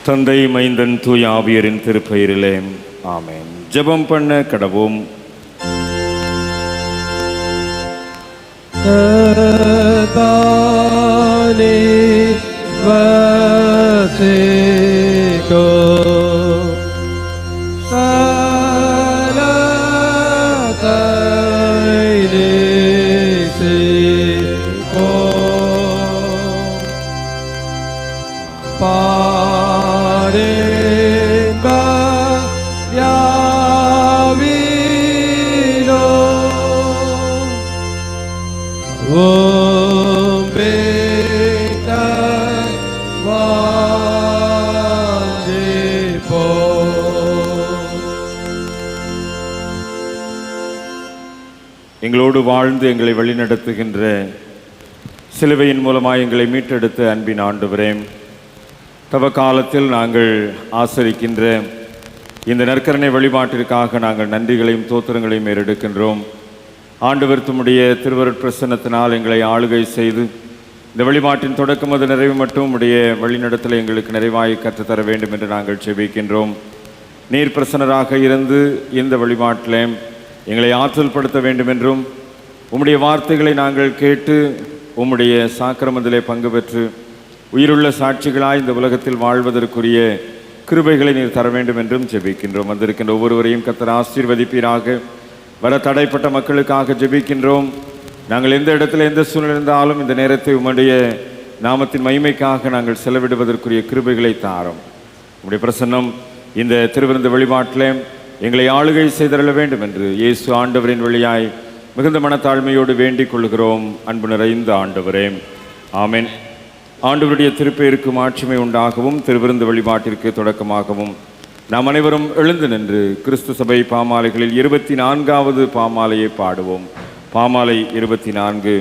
தந்தை, மைந்தன், தூய ஆவியரின் திருப்பெயரிலே ஆமென். ஜெபம் பண்ண கடவோம். எங்களோடு வாழ்ந்து எங்களை வழிநடத்துகின்ற சிலுவையின் மூலமாக எங்களை மீட்டெடுத்த அன்பின் ஆண்டவரே, தவ காலத்தில் நாங்கள் ஆசரிக்கின்ற இந்த நற்கருணை வழிபாட்டிற்காக நாங்கள் நன்றிகளையும் தோத்திரங்களையும் ஏறெடுக்கின்றோம். ஆண்டவர் தம்முடைய திருவருட்பிரசன்னத்தினால் எங்களை ஆளுகை செய்து இந்த வழிபாட்டின் தொடக்கம் அது நிறைவு மட்டும் உடைய வழிநடத்தலை எங்களுக்கு நிறைவாய் கற்றுத்தர வேண்டும் என்று நாங்கள் செபிக்கின்றோம். நீர் பிரசன்னராக இருந்து இந்த வழிபாட்டில் எங்களை ஆற்றல் படுத்த வேண்டும் என்றும், உம்முடைய வார்த்தைகளை நாங்கள் கேட்டு உம்முடைய சாக்கிரமத்திலே பங்கு பெற்று உயிருள்ள சாட்சிகளாய் இந்த உலகத்தில் வாழ்வதற்குரிய கிருபைகளை நீர் தர வேண்டும் என்றும் ஜெபிக்கின்றோம். வந்திருக்கின்ற ஒவ்வொருவரையும் கர்த்தர் ஆசீர்வதிப்பீராக. வர தடைப்பட்ட மக்களுக்காக ஜெபிக்கின்றோம். நாங்கள் எந்த இடத்துல எந்த சூழ்நிலை இருந்தாலும் இந்த நேரத்தை உம்முடைய நாமத்தின் மகிமைக்காக நாங்கள் செலவிடுவதற்குரிய கிருபைகளை தாரும். உம்முடைய பிரசன்னம் இந்த திருவிருந்து வழிபாட்டில் எங்களை ஆளுகை செய்தருள வேண்டும் என்று இயேசு ஆண்டவரின் வழியாய் மிகுந்த மனத்தாழ்மையோடு வேண்டிக் கொள்கிறோம். அன்பு நிறைந்த ஆண்டவரே, ஆமென். ஆண்டவருடைய திருப்பெயருக்கு மாட்சிமை உண்டாகவும் திருவிருந்து வழிபாட்டிற்கு தொடக்கமாகவும் நாம் அனைவரும் எழுந்து நின்று கிறிஸ்து சபை பாமாலைகளில் 24வது பாமாலையை பாடுவோம். பாமாலை 24.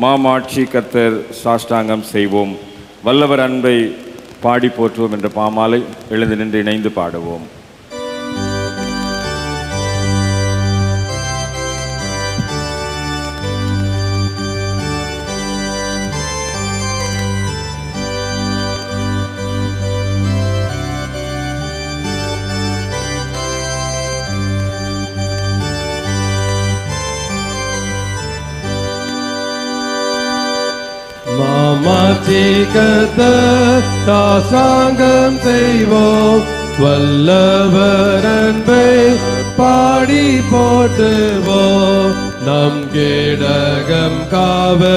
மாமாட்சி கர்த்தர் சாஷ்டாங்கம் செய்வோம், வல்லவர் அன்பை பாடி போற்றுவோம் என்ற பாமாலை எழுந்து நின்று இணைந்து பாடுவோம். மாமாட்சி கர்த்தர் சாஷ்டாங்கம் செய்வோம், வல்லவர் அன்பை பாடி போற்றுவோம். நம் கேடகம் காவலனாதியானோ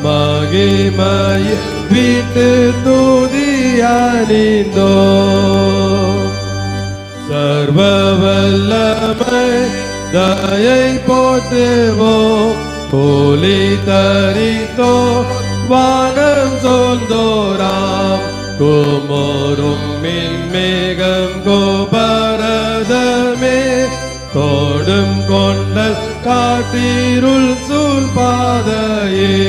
மகிமை வீட்டு தூதியணிந்தோ. சர்வ வல்லமை தயை போற்றுவோம், போலி தரித்தோ வானம் சொல்தோராம். கோமோரும் மின்மேகம் கோபரதமே, கோடும் கொண்டல் காட்டிருள் சூழ் பாதையே.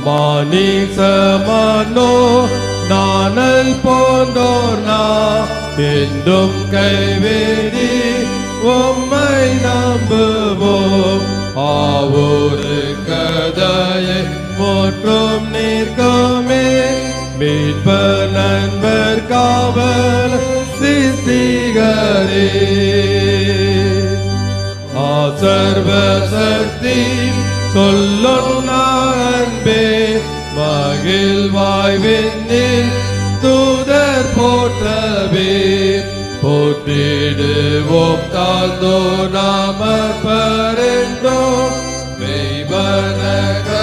மானிசமானோ நானல் போன்றோர் நாம் என்றும் கைவேடி உம்மை நம்புவோம். ஆவோரு கதையை போற்றும் நீர்கமே, மீட்பர் நண்பர் காவல் சிஸ்திகரே. சர்வ சக்தி சொல்லும் அன்பே, மகிழ்வாய் விண்ணில் தூதர் போற்றவே. போற்றிடுவோம் தாழ்ந்தோ நாமற்பரெண்டோ, மெய்வனகமாய்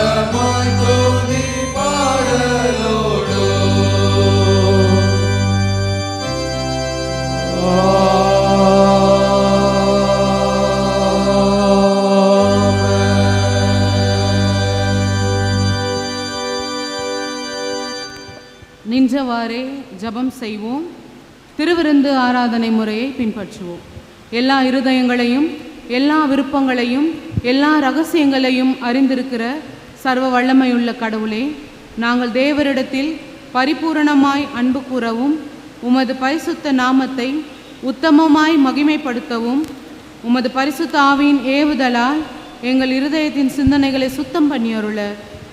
தோதி பாடலோடோ. நின்றவாறே ஜபம் செய்வோம். திருவிருந்து ஆராதனை முறையை பின்பற்றுவோம். எல்லா இருதயங்களையும் எல்லா விருப்பங்களையும் எல்லா இரகசியங்களையும் அறிந்திருக்கிற சர்வ வல்லமையுள்ள கடவுளே, நாங்கள் தேவரிடத்தில் பரிபூரணமாய் அன்பு கூறவும் உமது பரிசுத்த நாமத்தை உத்தமமாய் மகிமைப்படுத்தவும் உமது பரிசுத்த ஆவியின் ஏவுதலால் எங்கள் இருதயத்தின் சிந்தனைகளை சுத்தம் பண்ணியருள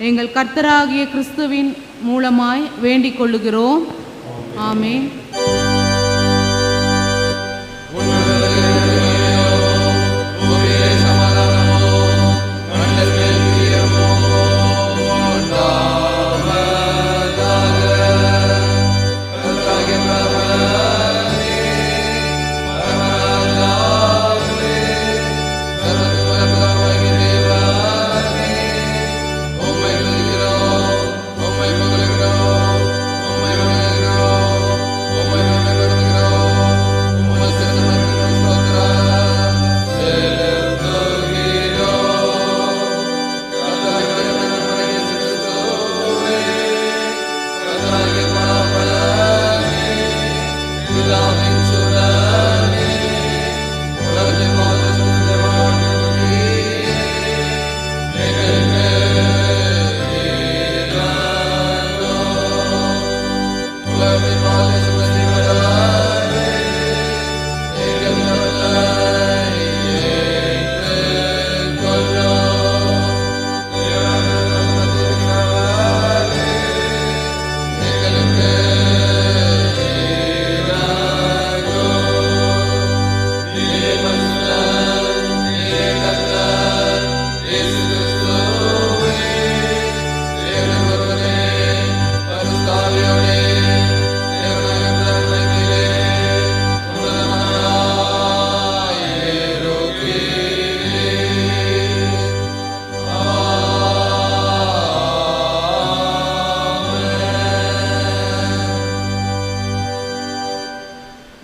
எங்கள் கர்த்தராகிய கிறிஸ்துவின் மூலமாய் வேண்டிக் கொள்ளுகிறோம். ஆமென்.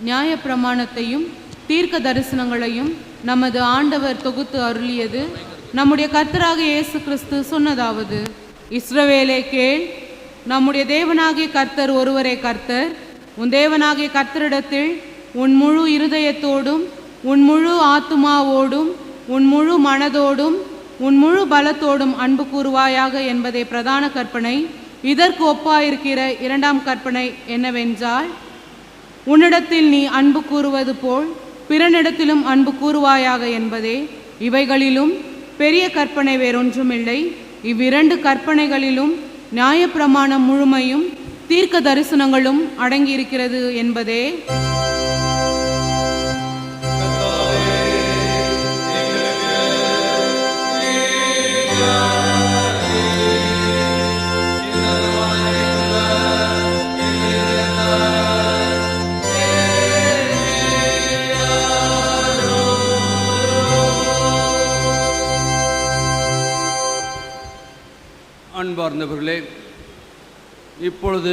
நியாயப்பிரமாணத்தையும் தீர்க்க தரிசனங்களையும் நமது ஆண்டவர் தொகுத்து அருளியது நம்முடைய கர்த்தராகிய இயேசு கிறிஸ்து சொன்னதாவது: இஸ்ரவேலே கேள், நம்முடைய தேவனாகிய கர்த்தர் ஒருவரே கர்த்தர். உன் தேவனாகிய கர்த்தரிடத்தில் உன் முழு இருதயத்தோடும் உன் முழு ஆத்துமாவோடும் உன் முழு மனதோடும் உன் முழு பலத்தோடும் அன்பு கூறுவாயாக என்பதே பிரதான கற்பனை. இதற்கு ஒப்பாயிருக்கிற இரண்டாம் கற்பனை என்னவென்றால், உன்னிடத்தில் நீ அன்பு கூறுவது போல் பிறனிடத்திலும் அன்பு கூறுவாயாக என்பதே. இவைகளிலும் பெரிய கற்பனை வேறொன்றுமில்லை. இவ்விரண்டு கற்பனைகளிலும் நியாயப்பிரமாணம் முழுமையும் தீர்க்க தரிசனங்களும் அடங்கியிருக்கிறது என்பதே. அன்பார்ந்தவர்களே, இப்பொழுது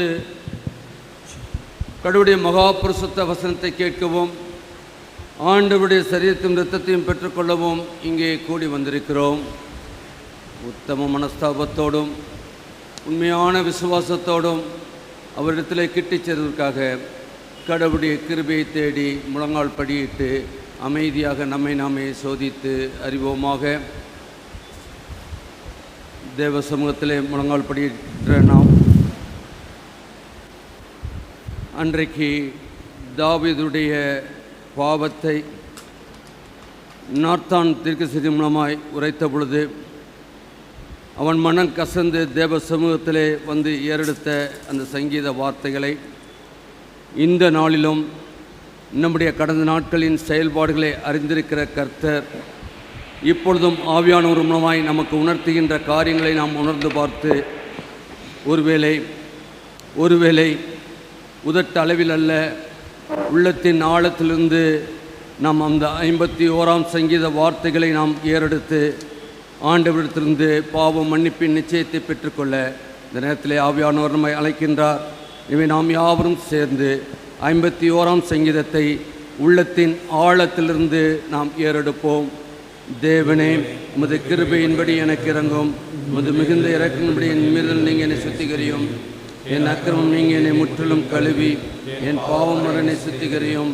கடவுளுடைய மகா பரிசுத்த வசனத்தை கேட்கவும் ஆண்டவருடைய சரீரத்தையும் இரத்தத்தையும் பெற்றுக்கொள்ளவும் இங்கே கூடி வந்திருக்கிறோம். உத்தம மனஸ்தாபத்தோடும் உண்மையான விசுவாசத்தோடும் அவரிடத்தில் கிட்டிச் சேர்வதற்காக கடவுளுடைய கிருபையை தேடி முழங்கால் படியிட்டு அமைதியாக நம்மை நாமே சோதித்து அறிவோமாக. தேவ சமூகத்திலே முழங்கால் படியிட்ட நாம் அன்றைக்கு தாவீதுடைய பாவத்தை நாத்தான் தீர்க்கதரிசி மூலமாய் உரைத்த பொழுது அவன் மனம் கசந்து தேவ சமூகத்திலே வந்து ஏறெடுத்த அந்த சங்கீத வார்த்தைகளை இந்த நாளிலும் நம்முடைய கடந்த நாட்களின் செயல்பாடுகளை அறிந்திருக்கிற கர்த்தர் இப்பொழுதும் ஆவியானவர் மூலமாய் நமக்கு உணர்த்துகின்ற காரியங்களை நாம் உணர்ந்து பார்த்து ஒருவேளை உதட்ட அளவில் அல்ல, உள்ளத்தின் ஆழத்திலிருந்து நாம் அந்த 51ஆம் சங்கீத வார்த்தைகளை நாம் ஏறெடுத்து ஆண்டவரிடத்திலிருந்து பாவம் மன்னிப்பின் நிச்சயத்தை பெற்றுக்கொள்ள இந்த நேரத்திலே ஆவியானவர் நம்மை அழைக்கின்றார். இவை நாம் யாவரும் சேர்ந்து 51ஆம் சங்கீதத்தை உள்ளத்தின் ஆழத்திலிருந்து நாம் ஏறெடுப்போம். தேவனே, உமது கிருபையின்படி எனக்கு இறங்கும், உமது மிகுந்த இறக்கின்படி என் மீறல் நீங்கள் என்னை சுத்திகரியும், என் அக்கிரமம் நீங்கள் என்னை முற்றிலும் கழுவி என் பாவம் என்னை சுத்திகரியும்.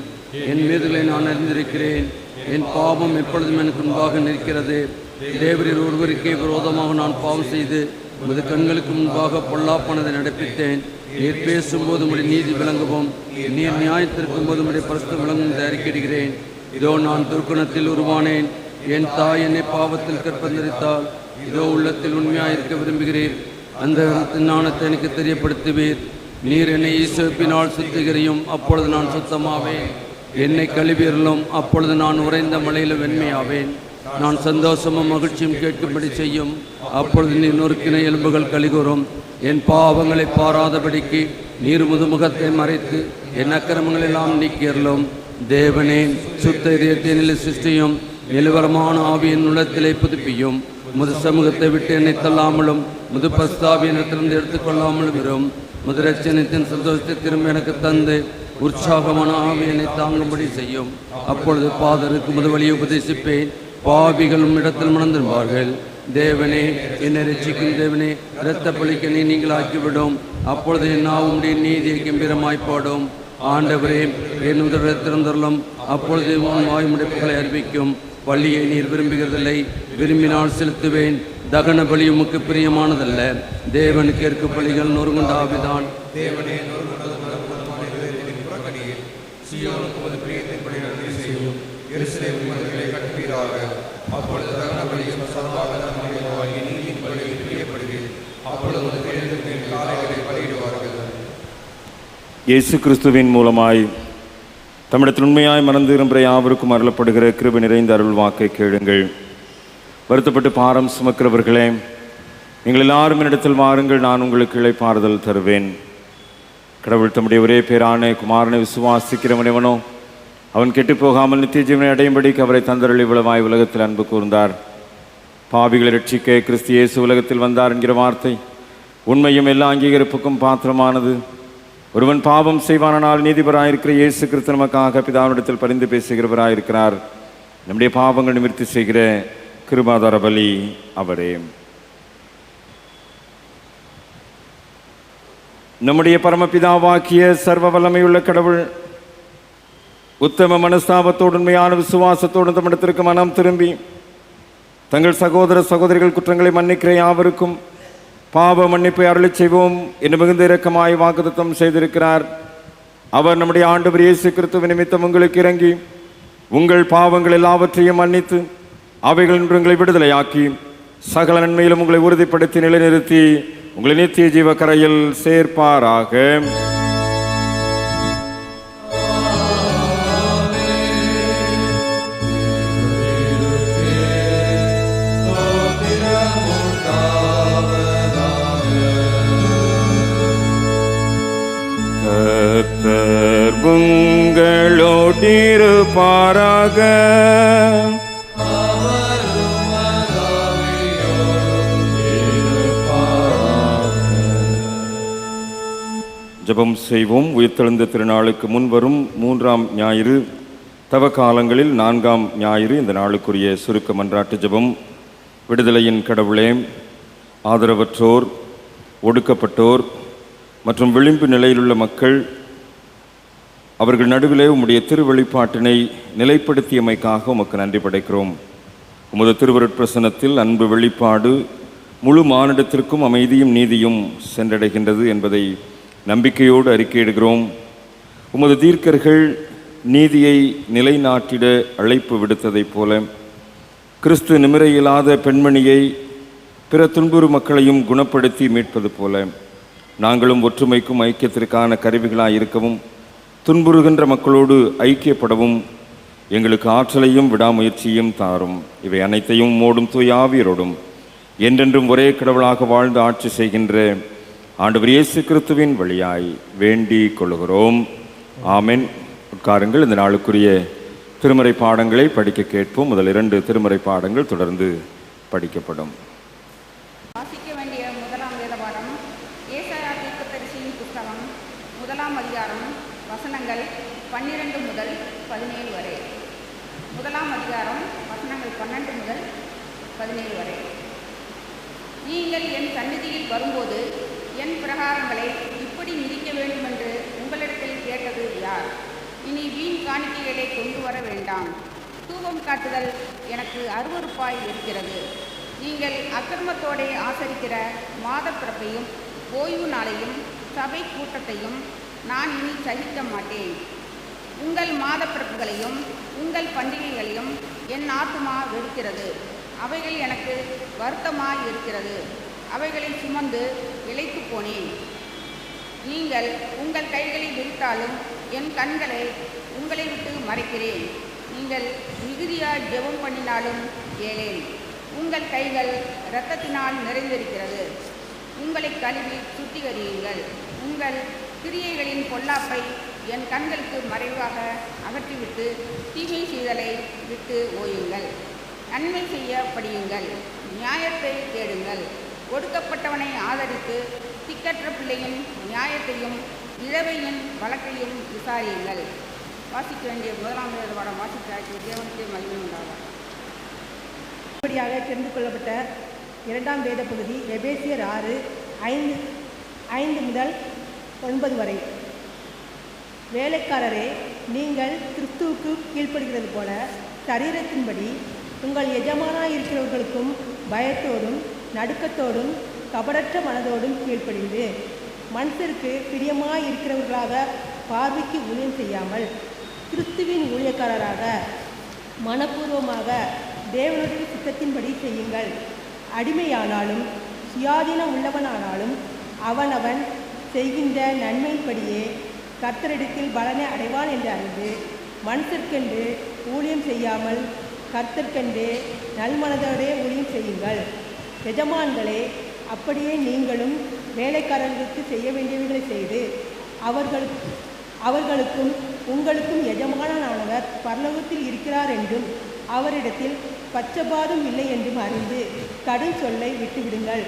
என் மீறுதலை நான் அறிந்திருக்கிறேன், என் பாவம் எப்பொழுதும் எனக்கு முன்பாக நிற்கிறது. தேவரீர் ஒருவருக்கே விரோதமாக நான் பாவம் செய்து உமது கண்களுக்கு முன்பாக பொல்லாப்பானதை நடப்பித்தேன். நீர் பேசும்போது உம்முடைய நீதி விளங்கவும், நீர் நியாயத்திற்கும் போது உம்முடைய பரிசுத்தம் விளங்கும் என்று அறிக்கையிடுகிறேன். இதோ நான் துர்க்குணத்தில் உருவானேன், என் தாய் என்னை பாவத்தில் கற்பந்தரித்தாள். இதோ உள்ளத்தில் உண்மையாயிருக்க விரும்புகிறீர். அந்த ஞானத்தை எனக்கு தெரியப்படுத்துவீர். நீர் என்னை ஈசோப்பினால் சுத்திகரியும், அப்பொழுது நான் சுத்தமாவேன். என்னை கழுவியறலும், அப்பொழுது நான் உறைந்த மலையில் வெண்மையாவேன். நான் சந்தோஷமும் மகிழ்ச்சியும் கேட்கும்படி செய்யும், அப்பொழுது நீர் நொறுக்கின எலும்புகள் கலிகூறும். என் பாவங்களை பாராதபடிக்கு நீர் முதுமுகத்தை மறைத்து என் அக்கிரமங்கள் எல்லாம் நீக்கியறலும். தேவனே, சுத்த இதயத்தினில் சிருஷ்டியும், நிலவரமான ஆவியின் உள்ளத்திலே புதுப்பியும். முது சமூகத்தை விட்டு என்னை தள்ளாமலும் முது பிரஸ்தாபியத்திலிருந்து எடுத்துக்கொள்ளாமலும் வரும். முதலட்சணத்தின் சந்தோஷத்தை திரும்ப எனக்கு தந்து உற்சாகமான ஆவியனை தாங்கும்படி செய்யும். அப்பொழுது பாதருக்கு முதவழியை உபதேசிப்பேன். பாவிகளும் இடத்தில் மணந்திருப்பார்கள். தேவனே, என்னை ரட்சிக்கும் தேவனே, இரத்த பலிக்கனை நீங்கள் ஆக்கிவிடும். அப்பொழுது என் நாவுடைய நீதியை கம்பீரமாய்ப்பாடும். ஆண்டவரே, என் உதரத்திறந்தரலும், அப்பொழுது உன் வாய்முடைப்புகளை அறிவிக்கும். பள்ளியை நீர் விரும்புகிறதில்லை, விரும்பினால் செலுத்துவேன். தகன பலி உமக்கு பிரியமானதல்ல. தேவனுக்கு ஏற்க பலிகள் நொறுங்குண்ட ஆவிதான். தேவனே, இயேசு கிறிஸ்துவின் மூலமாய் தமிழத்தில் உண்மையாய் மறந்து இருந்த யாவருக்கும் அருளப்படுகிற கிருபை நிறைந்த அருள் வாக்கை கேளுங்கள். வருத்தப்பட்டு பாரம் சுமக்கிறவர்களே, நீங்கள் எல்லாரும் என்னிடத்தில் வாருங்கள், நான் உங்களுக்கு இளைப்பாறுதல் தருவேன். கடவுள் தம்முடைய ஒரே பேரான குமாரனை விசுவாசிக்கிறவனவனோ அவன் கெட்டு போகாமல் நித்திய ஜீவனை அடையும்படிக்கு அவரை தந்தருளி இவ்வளவாய் உலகத்தில் அன்பு கூர்ந்தார். பாவிகளை ரட்சிக்க கிறிஸ்து இயேசு உலகத்தில் வந்தார் என்கிற வார்த்தை உண்மையும் எல்லா அங்கீகரிப்புக்கும் பாத்திரமானது. ஒருவன் பாவம் செய்வானால் நீதிபராயிருக்கிற இயேசு கிறிஸ்து நமக்காக பிதாவினிடத்தில் பரிந்து பேசுகிறவராயிருக்கிறார். நம்முடைய பாவங்கள் நிவர்த்தி செய்கிற கிருபாதார பலி அவரே. நம்முடைய பரமபிதாவாக்கிய சர்வ வல்லமையுள்ள கடவுள் உத்தம மனஸ்தாபத்தோடு உண்மையான விசுவாசத்தோடு தமிழத்திற்கு மனம் திரும்பி தங்கள் சகோதர சகோதரிகள் குற்றங்களை மன்னிக்கிற யாவருக்கும் பாவ மன்னிப்பை அருளச் செய்வோம் என்று மிகுந்த இரக்கமாய் வாக்குத்தத்தம் செய்திருக்கிறார். அவர் நம்முடைய ஆண்டவர் இயேசு கிறிஸ்துவின் நிமித்தம் உங்களுக்கு இறங்கி உங்கள் பாவங்கள் எல்லாவற்றையும் மன்னித்து அவைகள் என்று உங்களை விடுதலையாக்கி சகல நன்மையிலும் உங்களை உறுதிப்படுத்தி நிலைநிறுத்தி உங்களை நித்திய ஜீவ கரையில் சேர்ப்பாராக. கர்த்தர் உங்களோடிருப்பாராக. ஜெபம் செய்வோம். உயிர்த்தெழுந்த திருநாளுக்கு முன்வரும் 3ஆம் ஞாயிறு, தவ காலங்களில் 4ஆம் ஞாயிறு இந்த நாளுக்குரிய சுருக்க மன்றாட்டு ஜெபம். விடுதலையின் கடவுளே, ஆதரவற்றோர், ஒடுக்கப்பட்டோர் மற்றும் விளிம்பு நிலையிலுள்ள மக்கள் அவர்கள் நடுவிலே உம்முடைய திருவெளிப்பாட்டினை நிலைப்படுத்தியமைக்காக உமக்கு நன்றி படைக்கிறோம். உமது திருவருட்பிரசன்னத்தில் அன்பு வெளிப்பாடு முழு மானிடத்திற்கும் அமைதியும் நீதியும் சென்றடைகின்றது என்பதை நம்பிக்கையோடு அறிக்கையிடுகிறோம். உமது தீர்க்கர்கள் நீதியை நிலைநாட்டிட அழைப்பு விடுத்ததைப் போல கிறிஸ்து நிமிரையில்லாத பெண்மணியை பிற துன்புறு மக்களையும் குணப்படுத்தி மீட்பது போல நாங்களும் ஒற்றுமைக்கும் ஐக்கியத்திற்கான கருவிகளாய் இருக்கவும் துன்புறுகின்ற மக்களோடு ஐக்கியப்படவும் எங்களுக்கு ஆற்றலையும் விடாமுயற்சியும் தாரும். இவை அனைத்தையும் மோடும் தூய ஆவியரோடும் என்றென்றும் ஒரே கடவுளாக வாழ்ந்து ஆட்சி செய்கின்ற ஆண்டவர் இயேசு கிறிஸ்துவின் வழியாய் வேண்டிக் கொள்கிறோம். ஆமென். உட்காருங்கள். இந்த நாளுக்குரிய திருமறை பாடங்களை படிக்க கேட்போம். முதல் 2 திருமறை பாடங்கள் தொடர்ந்து படிக்கப்படும். வாசிக்க வேண்டிய முதலாம் வேத பாடம் ஏசாயா தீர்க்கதரிசியின் புத்தகம் 1ஆம் அதிகாரம் வசனங்கள் 12 முதல் 17 வரை. 1ஆம் அதிகாரம் வசனங்கள் 12 முதல் 17 வரை. நீங்கள் என் சந்நிதியில் வரும்போது என் பிரகாரங்களை இப்படி மிதிக்க வேண்டுமென்று உங்களிடத்தில் கேட்டது யார்? இனி வீண் காணிக்கைகளை கொண்டு வர வேண்டாம். தூபம் காட்டுதல் எனக்கு அருவருப்பாய் இருக்கிறது. நீங்கள் அக்கிரமத்தோடே ஆசரிக்கிற மாதப்பிறப்பையும் ஓய்வு நாளையும் சபை கூட்டத்தையும் நான் இனி சகிக்க மாட்டேன். உங்கள் மாதப்பிறப்புகளையும் உங்கள் பண்டிகைகளையும் என் ஆத்துமா வெறுக்கிறது. அவைகள் எனக்கு வருத்தமாய் இருக்கிறது. அவைகளை சுமந்து இளைத்து போனேன். நீங்கள் உங்கள் கைகளை விரித்தாலும் என் கண்களை உங்களை விட்டு மறைக்கிறேன். நீங்கள் மிகுதியாய் ஜெபம் பண்ணினாலும் ஏழேன். உங்கள் கைகள் இரத்தத்தினால் நிறைந்திருக்கிறது. உங்களை கழுவி சுத்திகரியுங்கள். உங்கள் கிரியைகளின் பொல்லாப்பை என் கண்களுக்கு மறைவாக அகற்றிவிட்டு தீமை செய்தலை விட்டு ஓயுங்கள். நன்மை செய்ய படியுங்கள். நியாயத்தை தேடுங்கள். ஒடுக்கப்பட்டவனை ஆதரித்து திக்கற்ற பிள்ளையின் நியாயத்தையும் இழவையின் வழக்கையும் விசாரியுங்கள். வாசிக்க வேண்டிய முதலாம் வேத பாடம் வாசித்தாக்கி தேவனுக்கே மகிமை உண்டாகும். இப்படியாக தெரிந்து கொள்ளப்பட்ட இரண்டாம் வேத பகுதி எபேசியர் 6:5 முதல் 9 வரை. வேலைக்காரரே, நீங்கள் கிறிஸ்துவுக்கு கீழ்ப்படுகிறது போல சரீரத்தின்படி உங்கள் எஜமானாய் இருக்கிறவர்களுக்கும் பயத்தோடும் நடுக்கத்தோடும் கபடற்ற மனதோடும் கீழ்ப்படிந்து மனுஷருக்கு பிரியமாய் இருக்கிறவர்களாக பார்வைக்கு ஊழியம் செய்யாமல் கிறிஸ்துவின் ஊழியக்காரராக மனப்பூர்வமாக தேவனுடைய சித்தத்தின்படி செய்யுங்கள். அடிமையானாலும் சுயாதீனம் உள்ளவனானாலும் அவனவன் செய்கின்ற நன்மையின்படியே கர்த்தரிடத்தில் பலனை அடைவான் என்று அறிந்து மனுஷர்க்கென்று ஊழியம் செய்யாமல் கர்த்தர்க்கென்று நல்மனதோடே ஊழியம் செய்யுங்கள். எஜமான்களே, அப்படியே நீங்களும் வேலைக்காரர்களுக்கு செய்ய வேண்டியவைகளை செய்து அவர்களுக்கும் உங்களுக்கும் எஜமானனானவர் பரலோகத்தில் இருக்கிறார் என்றும் அவரிடத்தில் பட்சபாதம் இல்லை என்றும் அறிந்து கடும் சொல்லை விட்டுவிடுங்கள்.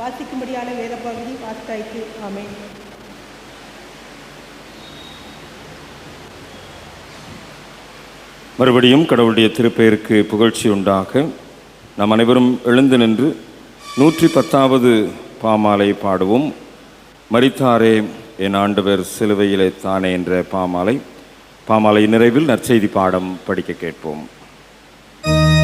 வாசிக்கும்படியான வேத பகுதி வாசித்தாய்க்கு. ஆமென். மறுபடியும் கடவுளுடைய திருப்பெயருக்கு புகழ்ச்சி உண்டாக நாம் அனைவரும் எழுந்து நின்று 110வது பாமாலை பாடுவோம். மரித்தாரே என் ஆண்டவர் சிலுவையிலே தானே என்ற பாமாலை நிறைவில் நற்செய்தி பாடம் படிக்க கேட்போம். Amen.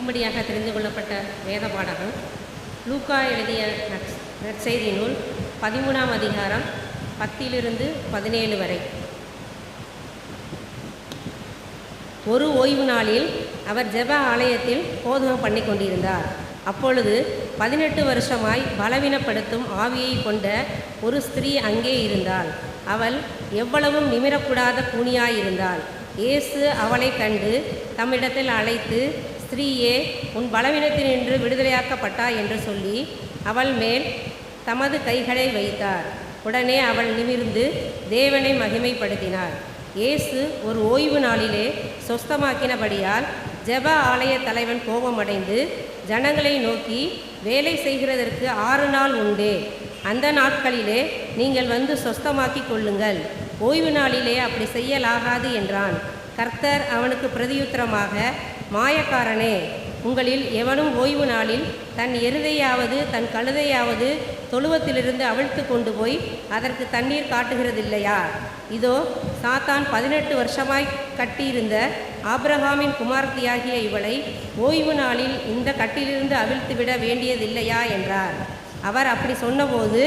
வாசிக்கும்படியாக தெரிந்து கொள்ளப்பட்ட வேத பாடகம் லூக்கா எழுதிய நற்செய்தி நூல் 13ஆம் அதிகாரம் 10-17 வரை. ஒரு ஓய்வு நாளில் அவர் ஜெப ஆலயத்தில் போதகம் பண்ணி கொண்டிருந்தார். அப்பொழுது 18 வருஷமாய் பலவீனப்படுத்தும் ஆவியை கொண்ட ஒரு ஸ்திரீ அங்கே இருந்தாள். அவள் எவ்வளவும் நிமிரக்கூடாத கூனியாயிருந்தாள். இயேசு அவளை கண்டு தம்மிடத்தில் அழைத்து, ஸ்திரீயே, உன் பலவீனத்தினின்று விடுதலையாக்கப்பட்டாய் என்று சொல்லி அவள் மேல் தமது கைகளை வைத்தார். உடனே அவள் நிமிர்ந்து தேவனை மகிமைப்படுத்தினார். இயேசு ஒரு ஓய்வு நாளிலே சொஸ்தமாக்கினபடியால் ஜெப ஆலய தலைவன் கோபமடைந்து ஜனங்களை நோக்கி, வேலை செய்கிறதற்கு 6 நாள் உண்டே, அந்த நாட்களிலே நீங்கள் வந்து சொஸ்தமாக்கி கொள்ளுங்கள், ஓய்வு நாளிலே அப்படி செய்யலாகாது என்றான். கர்த்தர் அவனுக்கு பிரதியுத்தரமாக, மாயக்காரனே, உங்களில் எவனும் ஓய்வு நாளில் தன் எருதையாவது தன் கழுதையாவது தொழுவத்திலிருந்து அவிழ்த்து கொண்டு போய் அதற்கு தண்ணீர் காட்டுகிறதில்லையா? இதோ, சாத்தான் 18 வருஷமாய் கட்டியிருந்த ஆபிரகாமின் குமாரத்தியாகிய இவளை ஓய்வு நாளில் இந்த கட்டிலிருந்து அவிழ்த்துவிட வேண்டியதில்லையா என்றார். அவர் அப்படி சொன்னபோது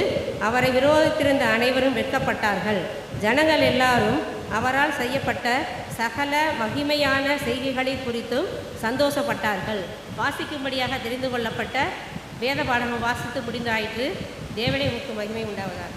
அவரை விரோதித்திருந்த அனைவரும் வெட்கப்பட்டார்கள். ஜனங்கள் எல்லாரும் அவரால் செய்யப்பட்ட சகல மகிமையான செய்கைகளை குறித்தும் சந்தோஷப்பட்டார்கள். வாசிக்கும்படியாக தெரிந்து கொள்ளப்பட்ட வேத பாடகம் வாசித்து முடிந்தாயிற்று. தேவனே உமக்கு மகிமை உண்டாவதாக.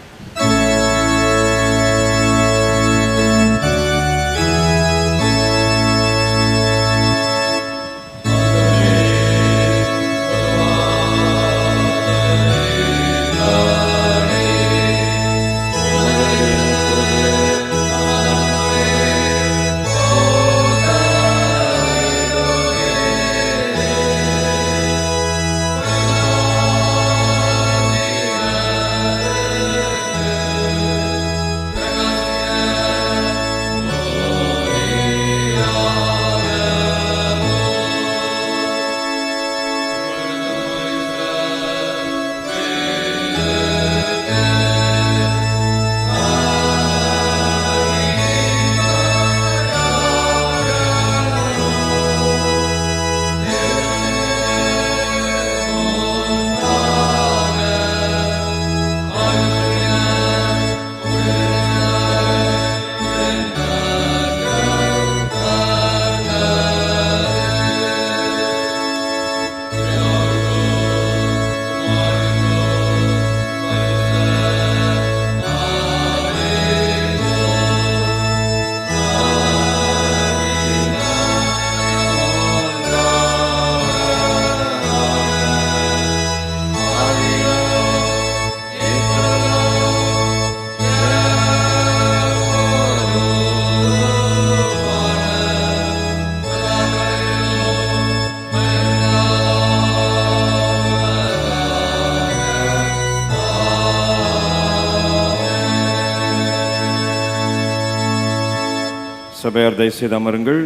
சபையார் தயவுசெய்து அமருங்கள்.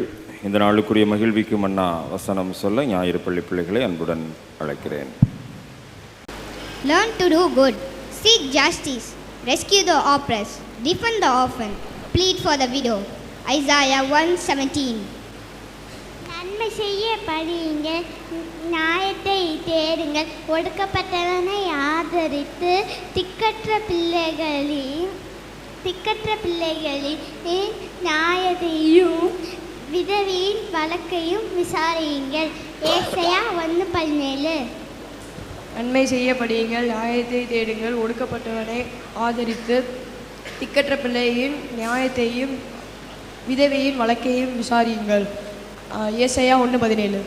இந்த நாளுக்குரிய மகிழ்விக்கும் அண்ணா வசனம் சொல்ல ஞாயிறு பள்ளி பிள்ளைகளை அன்புடன் அழைக்கிறேன். Learn to do good, seek justice, rescue the oppressed, defend the orphan, plead for the widow. Isaiah 1:17. நன்மை செய்ய படியுங்கள், நியாயத்தை தேடுங்கள், ஒடுக்கப்பட்டவனை ஆதரித்து திக்கற்ற பிள்ளைகளின் நியாயத்தையும் விதவியின் வழக்கையும் விசாரியுங்கள். ஏசாயா 1:17. நன்மை செய்யப்படுங்கள், நியாயத்தை தேடுங்கள், ஒடுக்கப்பட்டவனை ஆதரித்து திக்கற்ற பிள்ளையின் நியாயத்தையும் விதவையின் வழக்கையும் விசாரியுங்கள். ஏசாயா 1:17.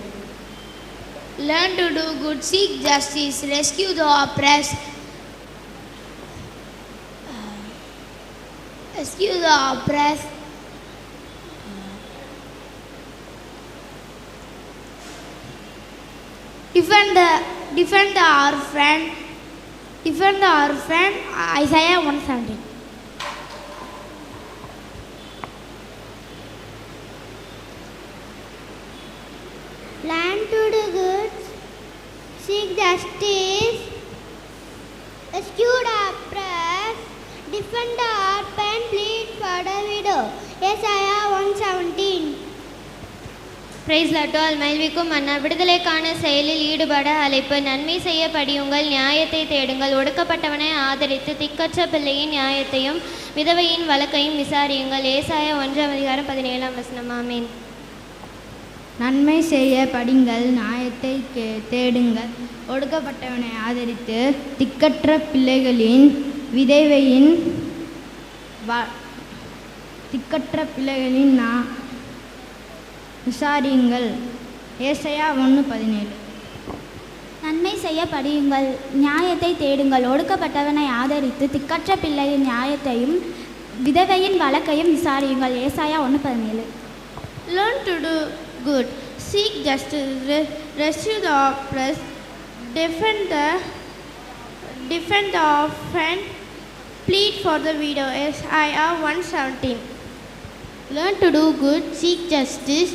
Learn to do good, seek justice, rescue the oppressed, defend the orphan. Isaiah 1:17. Learn to do good, seek justice, rescue the oppressed, defend the orphan, plead for the widow. Isaiah 1:17. Price லட்டால் மகிழ்விக்கும் மன்னா விடுதலைக்கான செயலில் ஈடுபட அழைப்பு. நன்மை செய்ய படியுங்கள், நியாயத்தை தேடுங்கள், ஒடுக்கப்பட்டவனை ஆதரித்து திக்கற்ற பிள்ளையின் நியாயத்தையும் விதவையின் வழக்கையும் விசாரியுங்கள். ஏசாயா 1:17. ஆமென். நன்மை செய்ய படிங்கள், நியாயத்தை தேடுங்கள், ஒடுக்கப்பட்டவனை ஆதரித்து திக்கற்ற பிள்ளைகளின் விதவையின் விசாரியுங்கள். ஏசாயா 1:17. நன்மை செய்ய படியுங்கள், நியாயத்தை தேடுங்கள், ஒடுக்கப்பட்டவனை ஆதரித்து திக்கற்ற பிள்ளையின் நியாயத்தையும் விதவையின் வழக்கையும் விசாரியுங்கள். ஏசாயா 1:17. Learn to do good, seek justice, rescue the oppressed, defend the orphan, plead for the widow. Isaiah 1:17. Learn to do good, seek justice,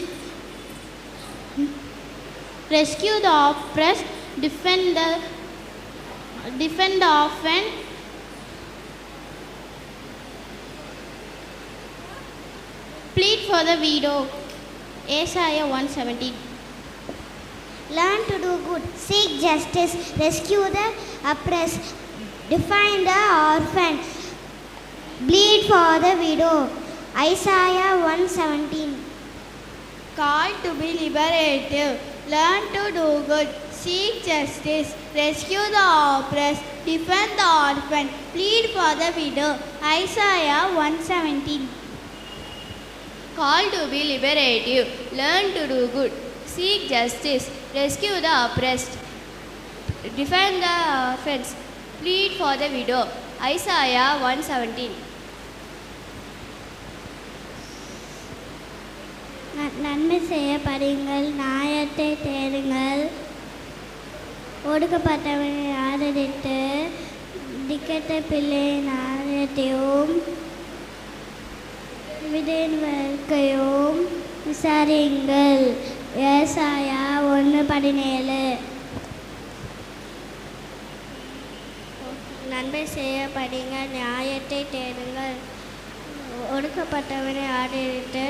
rescue the oppressed, defend the orphan, plead for the widow. Isaiah 1:17. Learn to do good, seek justice, rescue the oppressed, defend the orphan, plead for the widow. Isaiah 1:17. Call to be liberative. Learn to do good, seek justice, rescue the oppressed, defend the orphan, plead for the widow. Isaiah 1:17. Call to be liberative. Learn to do good, seek justice, rescue the oppressed, defend the orphans, plead for the widow. Isaiah 1:17. நன்மை செய்ய படியுங்கள், நியாயத்தை தேடுங்கள், ஒடுக்கப்பட்டவனை ஆதரித்து திக்கற்ற பிள்ளையின் நியாயத்தையும் விதவையின் வழக்கையும் விசாரியுங்கள். ஏசாயா 1:17. நன்மை செய்ய படியுங்கள், நியாயத்தை தேடுங்கள், ஒடுக்கப்பட்டவனை ஆதரித்து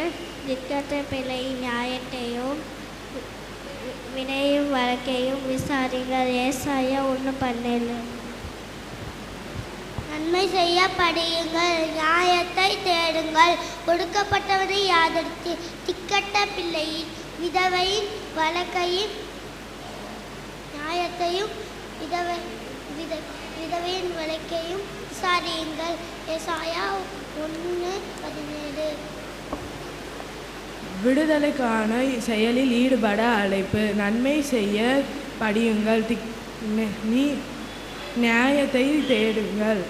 திக்கற்ற பிள்ளையின் நியாயத்தையும் வினையும் வழக்கையும் விசாரிங்கள். ஏசாயா 1:17. நன்மை செய்ய படியுங்கள், நியாயத்தை தேடுங்கள், ஒடுக்கப்பட்டவனை ஆதரித்து திக்கற்ற பிள்ளையின் விதவையின் வழக்கையும் நியாயத்தையும் விதவையின் வழக்கையும் விசாரியுங்கள். ஏசாயா 1:17. விடுதலைக்கான செயலில் ஈடுபட அழைப்பு. நன்மை செய்ய படியுங்கள், நியாயத்தை தேடுங்கள்,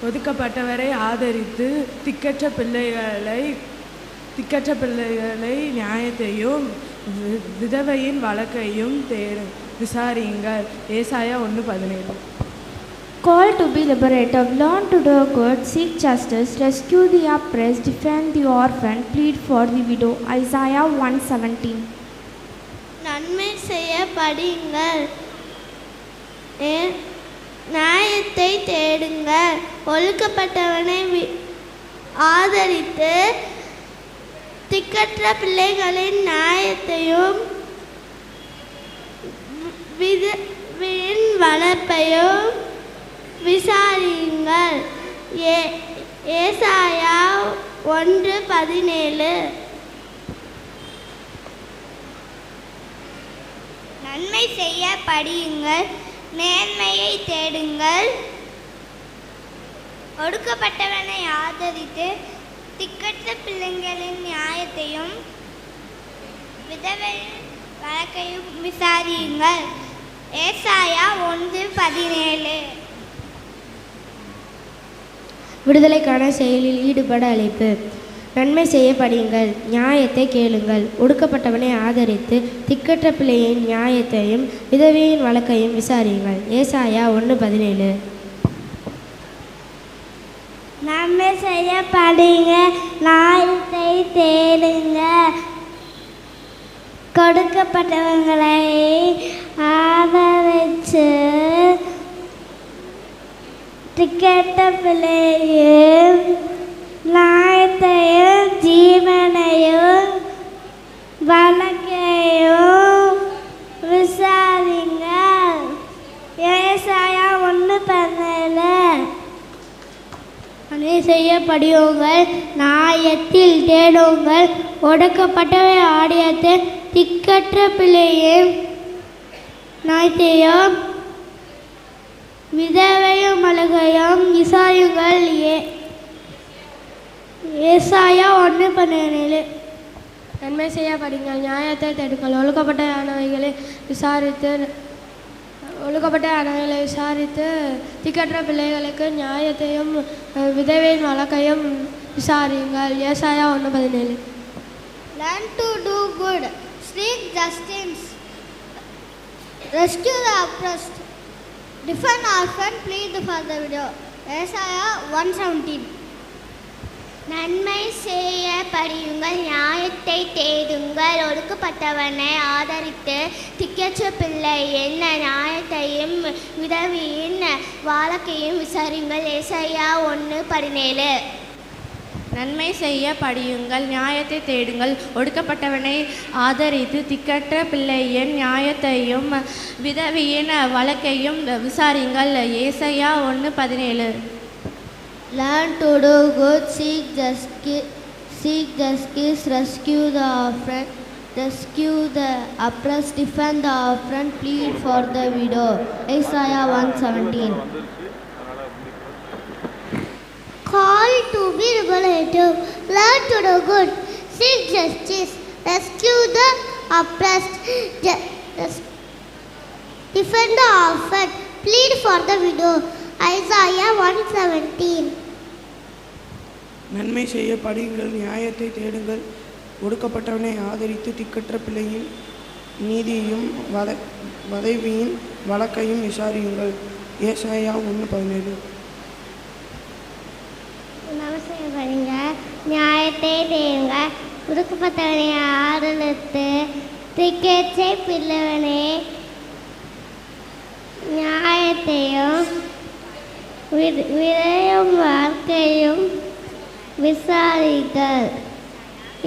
ஒதுக்கப்பட்டவரை ஆதரித்து திக்கற்ற பிள்ளைகளை நியாயத்தையும் விதவையின் வழக்கையும் விசாரியுங்கள். ஏசாயா 1:17. Call to be liberative. Learn to do good, seek justice, rescue the oppressed, defend the orphan, plead for the widow. Isaiah 1:17. நன்மை செய்ய படியுங்கள், நியாயத்தை தேடுங்கள், ஒடுக்கப்பட்டவனை ஆதரித்து திக்கற்ற பிள்ளைகளின் நியாயத்தையும் விதவையின் வளர்ப்பையும் விசாரியுங்கள். ஏசாயா 1:17. நன்மை செய்ய படியுங்கள், நேர்மையை தேடுங்கள், ஒடுக்கப்பட்டவனை ஆதரித்து திக்கற்ற பிள்ளைகளின் நியாயத்தையும் விதவையின் வழக்கையும் விசாரியுங்கள். ஏசாயா 1:17. விடுதலைக்கான செயலில் ஈடுபட அழைப்பு. நன்மை செய்ய படியுங்கள், நியாயத்தை கேளுங்கள், ஒடுக்கப்பட்டவனை ஆதரித்து திக்கற்ற பிள்ளையின் நியாயத்தையும் விதவையின் வழக்கையும் விசாரியுங்கள். ஏசாயா 1:17. நன்மை செய்ய படிங்க, நியாயத்தை தேடுங்க, கொடுக்கப்பட்டவங்களை ஆதரித்து திக்கற்ற பிள்ளையின் நியாயத்தையும் ஜீவனையும் வழக்கையும் விசாரிங்கள். ஏசாயா 1:17. நன்மை செய்யப்படியுங்கள், நியாயத்தில் தேடுங்கள், ஒடுக்கப்பட்டவை ஆடியத்தை திக்கற்ற பிள்ளையும் நியாயத்தையும் விதவையும் அழகையும் விசாரியுங்கள். ஏசாயா 1:17. நன்மை செய்யப்படுங்கள், நியாயத்தை தேடுங்கள், ஒழுக்கப்பட்ட விசாரித்து திக்கற்ற பிள்ளைகளுக்கு நியாயத்தையும் விதவையின் வழக்கையும் விசாரியுங்கள். ஏசாயா 1:17. Learn to do good, seek justice, rescue the oppressed, defend orphan, plead for the widow. ஏசாயா 1:17. நன்மை செய்ய படியுங்கள், நியாயத்தை தேடுங்கள், ஒடுக்கப்பட்டவனை ஆதரித்து திக்கற்ற பிள்ளையின் நியாயத்தையும் விதவியின் வழக்கையும் விசாரியுங்கள். ஏசாயா 1:17. நன்மை செய்ய படியுங்கள், நியாயத்தை தேடுங்கள், ஒடுக்கப்பட்டவனை ஆதரித்து திக்கற்ற பிள்ளையின் நியாயத்தையும் விதவியின் வழக்கையும் விசாரியுங்கள். ஏசாயா 1:17. Learn to do good, seek justice, rescue the orphan, rescue the oppressed, defend the orphan, plead for the widow. Isaiah 1:17. Call to be regulative. Learn to do good, seek justice, rescue the oppressed, defend the orphan, plead for the widow. Isaiah 1:17. நன்மை செய்ய படியுங்கள், நியாயத்தை தேடுங்கள், ஒடுக்கப்பட்டவனை ஆதரித்து திக்கற்ற பிள்ளையின் நீதியையும் வதைவியின் வழக்கையும் விசாரியுங்கள். ஏசாயா 1:17. நன்மை செய்ய படியுங்கள், நியாயத்தை தேடுங்கள், ஒடுக்கப்பட்டவனை ஆதரித்து திக்கற்ற பிள்ளைவனை நியாயத்தையும் விதையும் வாழ்க்கையும் விசாரிகள்.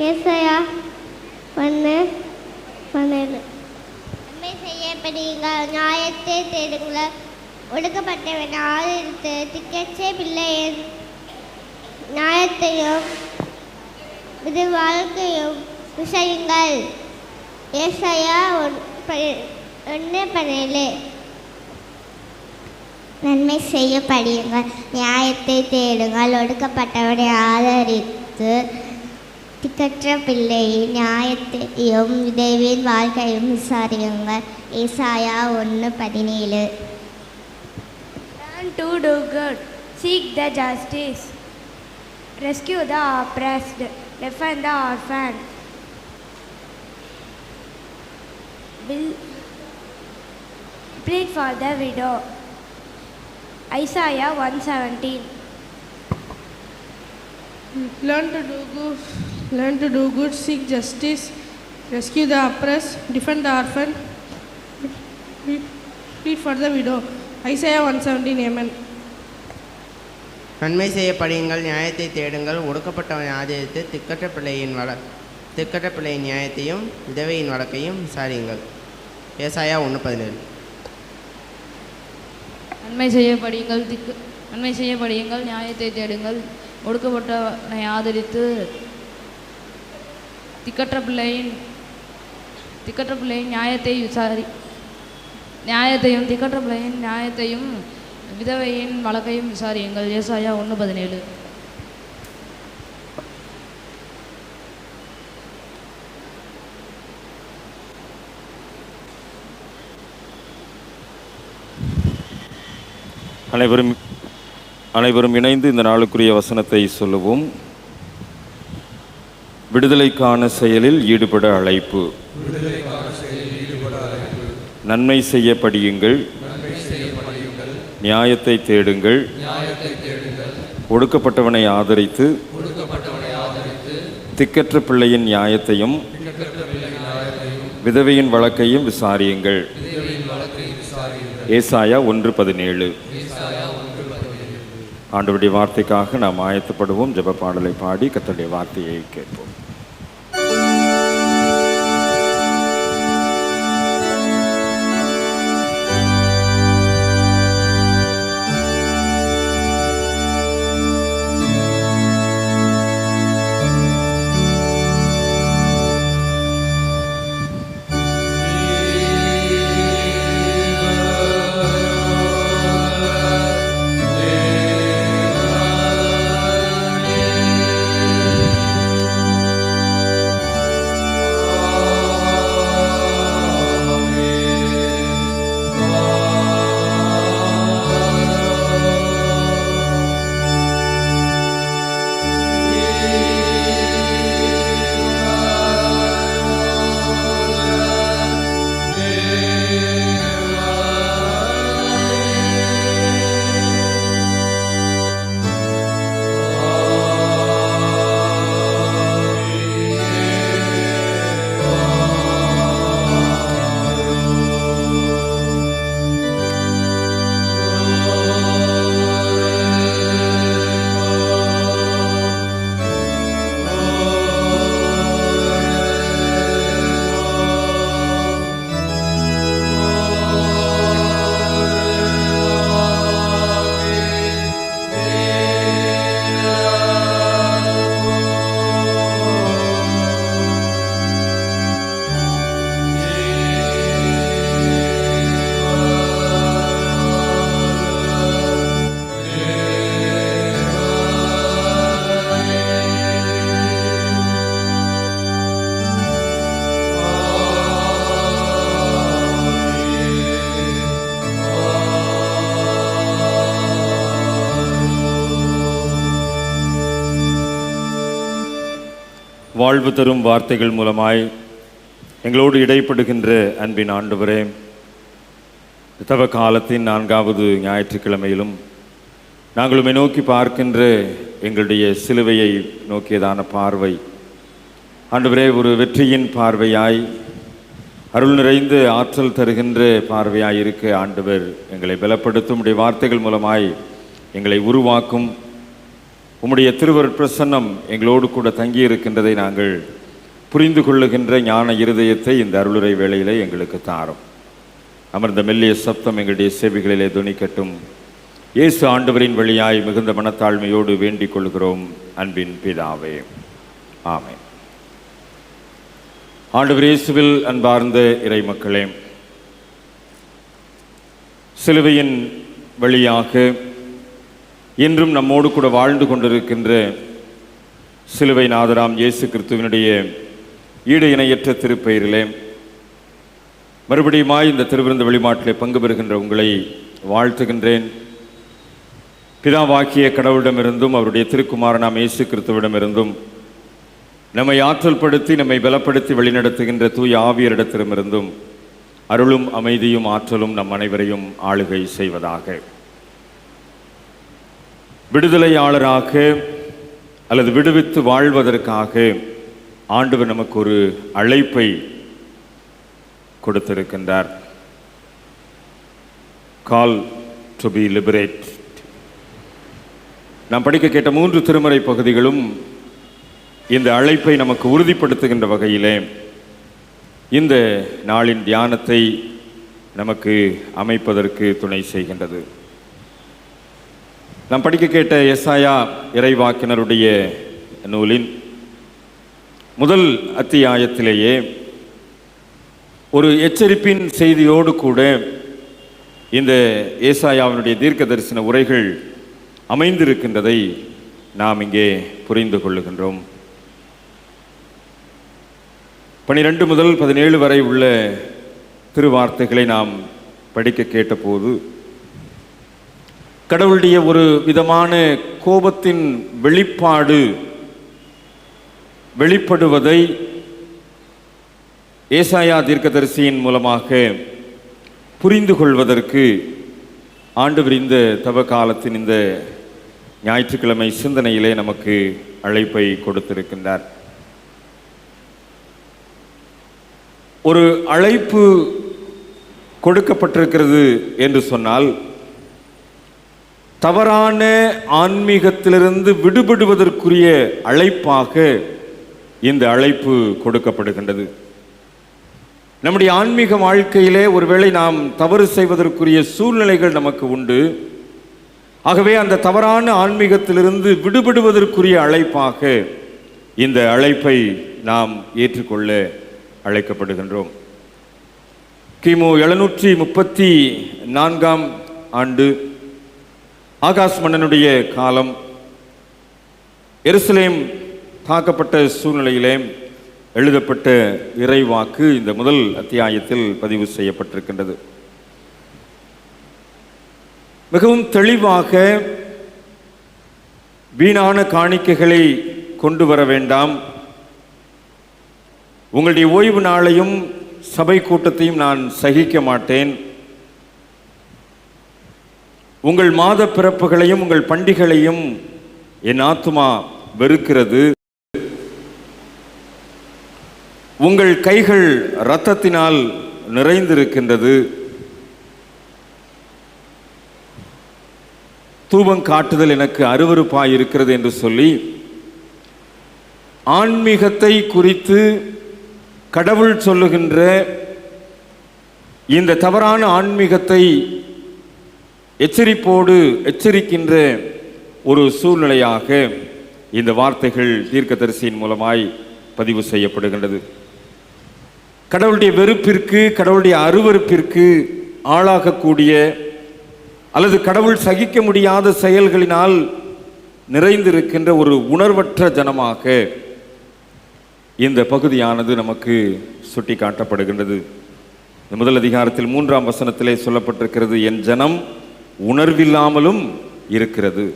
ஏசாயா 1:17. நன்மை செய்யப்படுங்கள், நியாயத்தை தேடுங்கள், ஒடுக்கப்பட்டவனை ஆதரித்து திக்கற்ற பிள்ளையின் நியாயத்தையும் விதை வாழ்க்கையும் விசாரியுங்கள். ஏசாயா 1:17. நன்மை செய்ய படியுங்கள், நியாயத்தை தேடுங்கள், ஒடுக்கப்பட்டவனை ஆதரித்து திக்கற்ற பிள்ளையின் நியாயத்தையும் விதவையின் வாழ்க்கையும் விசாரியுங்கள். ஏசாயா 1:17. Learn to do good, seek the justice, rescue the oppressed, defend the orphan, plead for the widow. Isaiah 1:17. Learn to do good, seek justice, rescue the oppressed, defend the orphan, plead for the widow. Isaiah 1:17. Amen. நன்மை செய்ய படியுங்கள், நியாயத்தை தேடுங்கள், ஒடுக்கப்பட்டவனை ஆதரித்து திக்கற்ற பிள்ளையின் நியாயத்தையும் விதவையின் வழக்கையும் விசாரியுங்கள். ஏசாயா 1:17. நன்மை செய்ய படியுங்கள், நியாயத்தை தேடுங்கள், ஒடுக்கப்பட்டவனை ஆதரித்து திக்கற்ற பிள்ளையின் நியாயத்தையும் விதவையின் வழக்கையும் விசாரியுங்கள். ஏசாயா 1:17. அனைவரும் இணைந்து இந்த நாளுக்குரிய வசனத்தை சொல்லுவோம். விடுதலைக்கான செயலில் ஈடுபட அழைப்பு. நன்மை செய்ய படியுங்கள், நியாயத்தை தேடுங்கள், ஒடுக்கப்பட்டவனை ஆதரித்து திக்கற்ற பிள்ளையின் நியாயத்தையும் விதவையின் வழக்கையும் விசாரியுங்கள். ஏசாயா 1:17. ஆண்டவருடைய வார்த்தைக்காக நாம் ஆயத்தப்படுவோம். ஜெப பாடலை பாடி கர்த்தருடைய வார்த்தையை கேட்போம். வாழ்வு தரும் வார்த்தைகள் மூலமாய் எங்களோடு இடைப்படுகின்ற அன்பின் ஆண்டவரே, தவ காலத்தின் 4வது ஞாயிற்றுக்கிழமையிலும் நாங்களும் நோக்கி பார்க்கின்ற எங்களுடைய சிலுவையை நோக்கியதான பார்வை ஆண்டவரே ஒரு வெற்றியின் பார்வையாய், அருள் நிறைந்து ஆற்றல் தருகின்ற பார்வையாய் இருக்க ஆண்டவர் எங்களை பலப்படுத்தும். உடைய வார்த்தைகள் மூலமாய் எங்களை உருவாக்கும். உம்முடைய திருவருட் பிரசன்னம் எங்களோடு கூட தங்கியிருக்கின்றதை நாங்கள் புரிந்து கொள்ளுகின்ற ஞான இருதயத்தை இந்த அருளுரை வேளையிலே எங்களுக்கு தாரும். அமர்ந்த மெல்லிய சப்தம் எங்களுடைய செவிகளிலே துணிக்கட்டும். இயேசு ஆண்டவரின் வழியாய் மிகுந்த மனத்தாழ்மையோடு வேண்டிக் கொள்கிறோம் அன்பின் பிதாவே, ஆமென். ஆண்டவர் இயேசுவில் அன்பார்ந்த இறை மக்களே, சிலுவையின் வழியாக இன்றும் நம்மோடு கூட வாழ்ந்து கொண்டிருக்கின்ற சிலுவை நாதராம் இயேசு கிறிஸ்துவினுடைய ஈடு இணையற்ற திருப்பெயரிலே மறுபடியுமாய் இந்த திருவிருந்து வழிபாட்டிலே பங்கு பெறுகின்ற உங்களை வாழ்த்துகின்றேன். பிதாவாக்கிய கடவுளிடமிருந்தும் அவருடைய திருக்குமாரனாம் இயேசு கிறிஸ்துவிடமிருந்தும் நம்மை ஆற்றல் படுத்தி நம்மை பலப்படுத்தி வழிநடத்துகின்ற தூய ஆவியரிடத்திடமிருந்தும் அருளும் அமைதியும் ஆற்றலும் நம் அனைவரையும் ஆளுகை செய்வதாக. விடுதலையாளராக அல்லது விடுவித்து வாழ்வதற்காக ஆண்டவர் நமக்கு ஒரு அழைப்பை கொடுத்திருக்கின்றார். Call to be liberate. நாம் படிக்க கேட்ட 3 திருமறை பகுதிகளும் இந்த அழைப்பை நமக்கு உறுதிப்படுத்துகின்ற வகையிலே இந்த நாளின் தியானத்தை நமக்கு அமைப்பதற்கு துணை செய்கின்றது. நாம் படிக்க கேட்ட எசாயா இறைவாக்கினருடைய நூலின் முதல் அத்தியாயத்திலேயே ஒரு எச்சரிப்பின் செய்தியோடு கூட இந்த ஏசாயாவினுடைய தீர்க்க தரிசன உரைகள் அமைந்திருக்கின்றதை நாம் இங்கே புரிந்து கொள்ளுகின்றோம். 12 முதல் 17 வரை உள்ள திருவார்த்தைகளை நாம் படிக்க கேட்டபோது கடவுளுடைய ஒரு விதமான கோபத்தின் வெளிப்படுவதை ஏசாயா தீர்க்கதரிசியின் மூலமாக புரிந்து கொள்வதற்கு ஆண்டவர் இந்த தவ காலத்தின் இந்த ஞாயிற்றுக்கிழமை சிந்தனையிலே நமக்கு அழைப்பை கொடுத்திருக்கின்றார். ஒரு அழைப்பு கொடுக்கப்பட்டிருக்கிறது என்று சொன்னால் தவறான ஆன்மீகத்திலிருந்து விடுபடுவதற்குரிய அழைப்பாக இந்த அழைப்பு கொடுக்கப்படுகின்றது. நம்முடைய ஆன்மீக வாழ்க்கையிலே ஒருவேளை நாம் தவறு செய்வதற்குரிய சூழ்நிலைகள் நமக்கு உண்டு. ஆகவே அந்த தவறான ஆன்மீகத்திலிருந்து விடுபடுவதற்குரிய அழைப்பாக இந்த அழைப்பை நாம் ஏற்றுக்கொள்ள அழைக்கப்படுகின்றோம். கிமு 734 ஆண்டு ஆகாஷ் மன்னனுடைய காலம், எருசலேம் தாக்கப்பட்ட சூழ்நிலையிலே எழுதப்பட்ட இறைவாக்கு இந்த முதல் அத்தியாயத்தில் பதிவு செய்யப்பட்டிருக்கின்றது. மிகவும் தெளிவாக வீணான காணிக்கைகளை கொண்டு வர வேண்டாம், உங்களுடைய ஓய்வு நாளையும் சபை கூட்டத்தையும் நான் சகிக்க மாட்டேன், உங்கள் மாத பிறப்புகளையும் உங்கள் பண்டிகைகளையும் என் ஆத்துமா வெறுக்கிறது, உங்கள் கைகள் இரத்தத்தினால் நிறைந்திருக்கின்றது, தூபம் காட்டுதல் எனக்கு அருவருப்பாய் இருக்கிறது என்று சொல்லி ஆன்மீகத்தை குறித்து கடவுள் சொல்லுகின்ற இந்த தவறான ஆன்மீகத்தை எச்சரிக்கின்ற ஒரு சூழ்நிலையாக இந்த வார்த்தைகள் தீர்க்கதரிசியின் மூலமாய் பதிவு செய்யப்படுகின்றது. கடவுளுடைய வெறுப்பிற்கு, கடவுளுடைய அருவருப்பிற்கு ஆளாகக்கூடிய அல்லது கடவுள் சகிக்க முடியாத செயல்களினால் நிறைந்திருக்கின்ற ஒரு உணர்வற்ற ஜனமாக இந்த பகுதியானது நமக்கு சுட்டி காட்டப்படுகின்றது. முதல் அதிகாரத்தில் 3ஆம் வசனத்திலே சொல்லப்பட்டிருக்கிறது, என் ஜனம் உணர்வில்லாமலும் இருக்கிறது.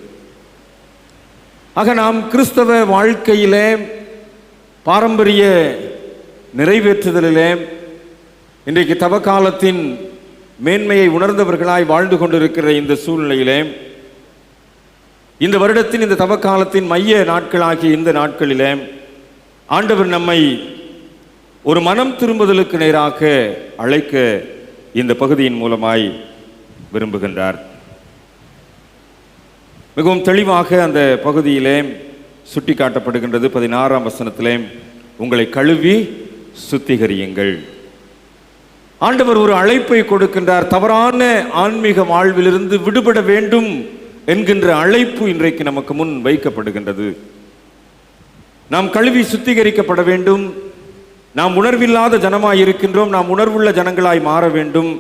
ஆக நாம் கிறிஸ்தவ வாழ்க்கையிலே பாரம்பரிய நிறைவேற்றுதலிலே இன்றைக்கு தவக்காலத்தின் மேன்மையை உணர்ந்தவர்களாய் வாழ்ந்து கொண்டிருக்கிற இந்த சூழ்நிலையிலே, இந்த வருடத்தின் இந்த தவக்காலத்தின் மைய நாட்களாகிய இந்த நாட்களிலே ஆண்டவர் நம்மை ஒரு மனம் திரும்புதலுக்கு நேராக அழைக்க இந்த பகுதியின் மூலமாய் விரும்புகின்றார். மிகவும் தெளிவாக அந்த பகுதியிலே சுட்டி காட்டப்படுகின்றது. 16ஆம் வசனத்திலே, உங்களை கழுவி சுத்திகரியுங்கள். ஆண்டவர் ஒரு அழைப்பை கொடுக்கின்றார். தவறான ஆன்மீக வாழ்விலிருந்து விடுபட வேண்டும் என்கின்ற அழைப்பு இன்றைக்கு நமக்கு முன் வைக்கப்படுகின்றது. நாம் கழுவி சுத்திகரிக்கப்பட வேண்டும். நாம் உணர்வில்லாத ஜனமாய் இருக்கின்றோம், நாம் உணர்வுள்ள ஜனங்களாய் மாற வேண்டும்.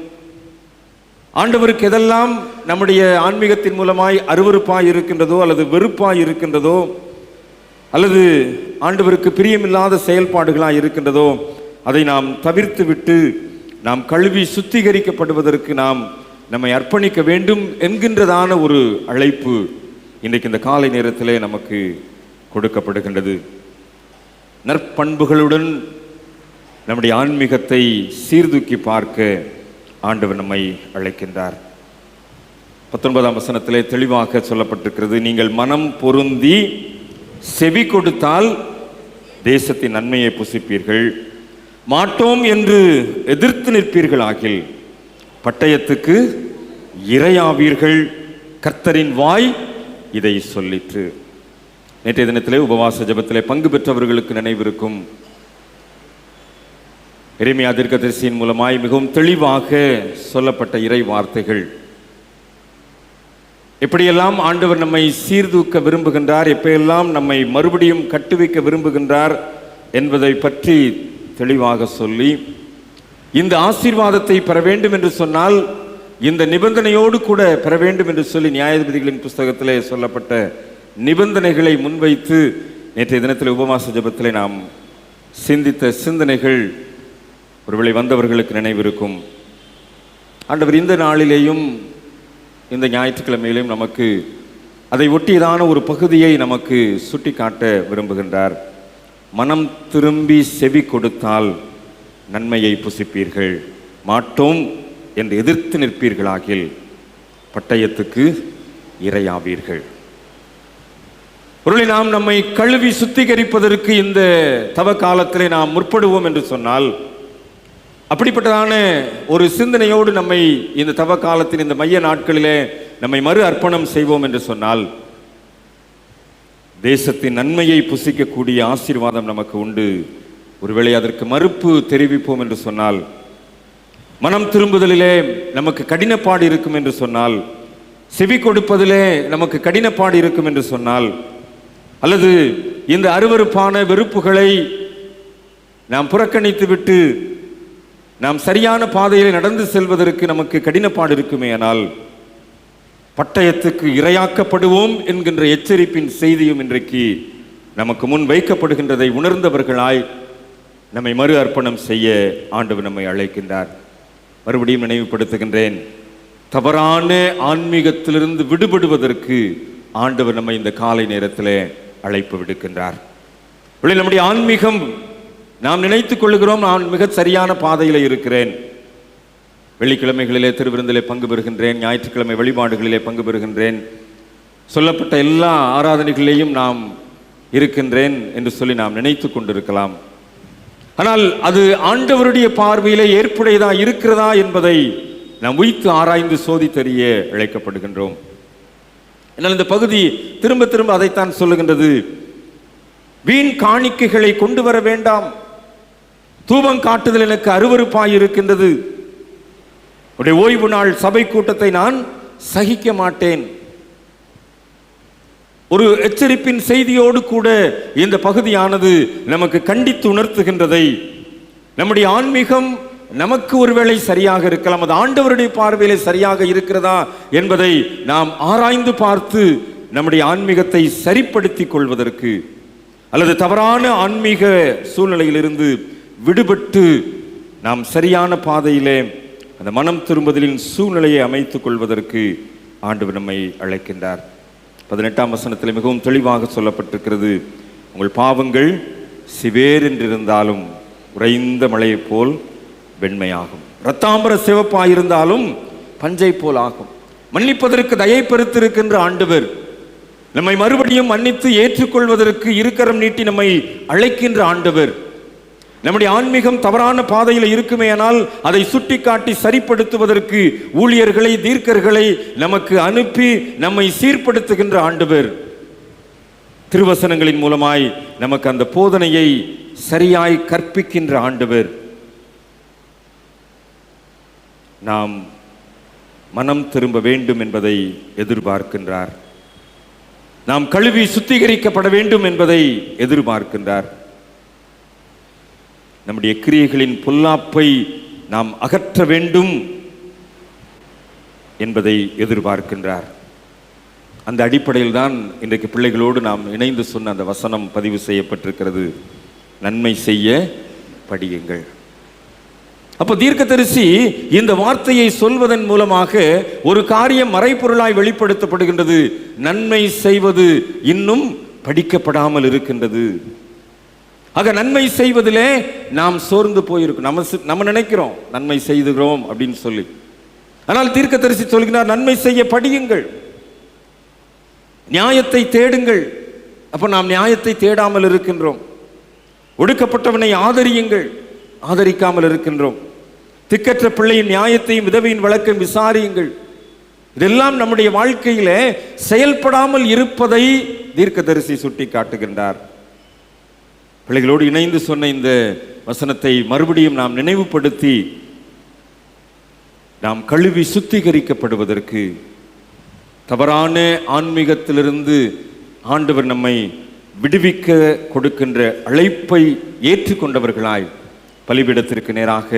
ஆண்டவருக்கு எதெல்லாம் நம்முடைய ஆன்மீகத்தின் மூலமாய் அருவருப்பாய் இருக்கின்றதோ அல்லது வெறுப்பாய் இருக்கின்றதோ அல்லது ஆண்டவருக்கு பிரியமில்லாத செயல்பாடுகளாய் இருக்கின்றதோ அதை நாம் தவிர்த்து விட்டு நாம் கழுவி சுத்திகரிக்கப்படுவதற்கு நாம் நம்மை அர்ப்பணிக்க வேண்டும் என்கின்றதான ஒரு அழைப்பு இன்றைக்கு இந்த காலை நேரத்திலே நமக்கு கொடுக்கப்படுகின்றது. நற்பண்புகளுடன் நம்முடைய ஆன்மீகத்தை சீர்தூக்கி பார்க்க ஆண்டவர் நம்மை அழைக்கின்றார். 19ஆம் வசனத்திலே தெளிவாக சொல்லப்பட்டிருக்கிறது, நீங்கள் மனம் பொருந்தி செவி கொடுத்தால் தேசத்தின் நன்மையை புசிப்பீர்கள், மாட்டோம் என்று எதிர்த்து நிற்பீர்கள் ஆகில் பட்டயத்துக்கு இரையாவீர்கள், கர்த்தரின் வாய் இதை சொல்லிற்று. நேற்றைய தினத்திலே உபவாச ஜெபத்திலே பங்கு பெற்றவர்களுக்கு நினைவிருக்கும், எரேமியா தீர்க்கதரிசியின் மூலமாய் மிகவும் தெளிவாக சொல்லப்பட்ட இறை வார்த்தைகள். எப்படியெல்லாம் ஆண்டவர் நம்மை சீர்தூக்க விரும்புகின்றார், எப்படியெல்லாம் நம்மை மறுபடியும் கட்டுவிக்க விரும்புகின்றார் என்பதை பற்றி தெளிவாக சொல்லி, இந்த ஆசீர்வாதத்தை பெற வேண்டும் என்று சொன்னால் இந்த நிபந்தனையோடு கூட பெற வேண்டும் என்று சொல்லி நியாயாதிபதிகளின் புஸ்தகத்திலே சொல்லப்பட்ட நிபந்தனைகளை முன்வைத்து நேற்றைய தினத்தில் உபவாச ஜெபத்திலே நாம் சிந்தித்த சிந்தனைகள் ஒருவேளை வந்தவர்களுக்கு நினைவிருக்கும். ஆண்டவர் இந்த நாளிலேயும் இந்த ஞாயிற்றுக்கிழமையிலும் நமக்கு அதை ஒட்டியதான ஒரு பகுதியை நமக்கு சுட்டி காட்ட விரும்புகின்றார். மனம் திரும்பி செவி கொடுத்தால் நன்மையை புசிப்பீர்கள், மாட்டோம் என்று எதிர்த்து நிற்பீர்களாகில் பட்டயத்துக்கு இரையாவீர்கள். ஒருவேளை நாம் நம்மை கழுவி சுத்திகரிப்பதற்கு இந்த தவ காலத்திலே நாம் முற்படுவோம் என்று சொன்னால், அப்படிப்பட்டதான ஒரு சிந்தனையோடு நம்மை இந்த தவ காலத்தின் இந்த மைய நாட்களிலே நம்மை மறு அர்ப்பணம் செய்வோம் என்று சொன்னால் தேசத்தின் நன்மையை புசிக்கக்கூடிய ஆசீர்வாதம் நமக்கு உண்டு. ஒருவேளை அதற்கு மறுப்பு தெரிவிப்போம் என்று சொன்னால், மனம் திரும்புதலிலே நமக்கு கடினப்பாடு இருக்கும் என்று சொன்னால், செவி கொடுப்பதிலே நமக்கு கடினப்பாடு இருக்கும் என்று சொன்னால், அல்லது இந்த அருவருப்பான வெறுப்புகளை நாம் புறக்கணித்து விட்டு நாம் சரியான பாதையில் நடந்து செல்வதற்கு நமக்கு கடினப்பாடு இருக்குமே, ஆனால் பட்டயத்துக்கு இரையாக்கப்படுவோம் என்கின்ற எச்சரிப்பின் செய்தியும் இன்றைக்கு நமக்கு முன் வைக்கப்படுகின்றதை உணர்ந்தவர்களாய் நம்மை மறு அர்ப்பணம் செய்ய ஆண்டவர் நம்மை அழைக்கின்றார். மறுபடியும் நினைவுபடுத்துகின்றேன், தவறான ஆன்மீகத்திலிருந்து விடுபடுவதற்கு ஆண்டவர் நம்மை இந்த காலை நேரத்தில் அழைப்பு விடுக்கின்றார். நம்முடைய ஆன்மீகம், நாம் நினைத்துக் கொள்ளுகிறோம் நான் மிக சரியான பாதையில் இருக்கிறேன், வெள்ளிக்கிழமைகளிலே திருவிருந்திலே பங்கு பெறுகின்றேன், ஞாயிற்றுக்கிழமை வழிபாடுகளிலே பங்கு பெறுகின்றேன், சொல்லப்பட்ட எல்லா ஆராதனைகளிலேயும் நாம் இருக்கின்றேன் என்று சொல்லி நாம் நினைத்து கொண்டிருக்கலாம். ஆனால் அது ஆண்டவருடைய பார்வையிலே ஏற்புடையதா இருக்கிறதா என்பதை நாம் உய்த்து ஆராய்ந்து சோதித்தறிய அழைக்கப்படுகின்றோம். என்னால் இந்த பகுதி திரும்ப திரும்ப அதைத்தான் சொல்லுகின்றது. வீண் காணிக்கைகளை கொண்டு வர வேண்டாம், தூபம் காட்டுதல் எனக்கு அருவருப்பாய் இருக்கின்றது, உடைய ஓய்வு நாள் சபை கூட்டத்தை நான் சகிக்க மாட்டேன். ஒரு எச்சரிப்பின் செய்தியோடு கூட இந்த பகுதியானது நமக்கு கண்டித்து உணர்த்துகின்றதை, நம்முடைய ஆன்மீகம் நமக்கு ஒருவேளை சரியாக இருக்கலாம், அது ஆண்டவருடைய பார்வையிலே சரியாக இருக்கிறதா என்பதை நாம் ஆராய்ந்து பார்த்து நம்முடைய ஆன்மீகத்தை சரிப்படுத்தி கொள்வதற்கு, அல்லது தவறான ஆன்மீக சூழ்நிலையிலிருந்து விடுபட்டு நாம் சரியான பாதையிலே அந்த மனம் திரும்புதலின் சூழ்நிலையை அமைத்துக் கொள்வதற்கு ஆண்டவர் நம்மை அழைக்கின்றார். 18ஆம் வசனத்தில் மிகவும் தெளிவாக சொல்லப்பட்டிருக்கிறது, உங்கள் பாவங்கள் சிவேர் என்றிருந்தாலும் உறைந்த மழையைப் போல் வெண்மையாகும், இரத்தாம்பர சிவப்பாயிருந்தாலும் பஞ்சை போல் ஆகும். மன்னிப்பதற்கு தயை பெருத்திருக்கின்ற ஆண்டவர் நம்மை மறுபடியும் மன்னித்து ஏற்றுக்கொள்வதற்கு இருக்கரம் நீட்டி நம்மை அழைக்கின்ற ஆண்டவர். நம்முடைய ஆன்மீகம் தவறான பாதையில் இருக்குமேயானால் அதை சுட்டிக்காட்டி சரிப்படுத்துவதற்கு ஊழியர்களை, தீர்க்கர்களை நமக்கு அனுப்பி நம்மை சீர்படுத்துகின்ற ஆண்டவர். திருவசனங்களின் மூலமாய் நமக்கு அந்த போதனையை சரியாய் கற்பிக்கின்ற ஆண்டவர். நாம் மனம் திரும்ப வேண்டும் என்பதை எதிர்பார்க்கின்றார். நாம் கழுவி சுத்திகரிக்கப்பட வேண்டும் என்பதை எதிர்பார்க்கின்றார். நம்முடைய கிரியைகளின் பொல்லாப்பை நாம் அகற்ற வேண்டும் என்பதை எதிர்பார்க்கின்றார். அந்த அடிப்படையில் தான் இன்றைக்கு பிள்ளைகளோடு நாம் இணைந்து சொன்ன அந்த வசனம் பதிவு செய்யப்பட்டிருக்கிறது, நன்மை செய்ய படியுங்கள். அப்போ தீர்க்கதரிசி இந்த வார்த்தையை சொல்வதன் மூலமாக ஒரு காரியம் மறைபொருளாய் வெளிப்படுத்தப்படுகின்றது, நன்மை செய்வது இன்னும் படிக்கப்படாமல் இருக்கின்றது. ஆக நன்மை செய்வதிலே நாம் சோர்ந்து போயிருக்கோம். நம்ம நினைக்கிறோம் நன்மை செய்துகிறோம் அப்படின்னு சொல்லி, ஆனால் தீர்க்கதரிசி சொல்கிறார், நன்மை செய்ய படியுங்கள், நியாயத்தை தேடுங்கள். அப்ப நாம் நியாயத்தை தேடாமல் இருக்கின்றோம். ஒடுக்கப்பட்டவனை ஆதரியுங்கள், ஆதரிக்காமல் இருக்கின்றோம். திக்கற்ற பிள்ளையின் நியாயத்தையும் விதவையின் வழக்கையும் விசாரியுங்கள். இதெல்லாம் நம்முடைய வாழ்க்கையில செயல்படாமல் இருப்பதை தீர்க்கதரிசி சுட்டி காட்டுகின்றார். பிள்ளைகளோடு இணைந்து சொன்ன இந்த வசனத்தை மறுபடியும் நாம் நினைவுபடுத்தி நாம் கழுவி சுத்திகரிக்கப்படுவதற்கு, தவறான ஆன்மீகத்திலிருந்து ஆண்டவர் நம்மை விடுவிக்க கொடுக்கின்ற அழைப்பை ஏற்றுக்கொண்டவர்களாய் பலிபீடத்திற்கு நேராக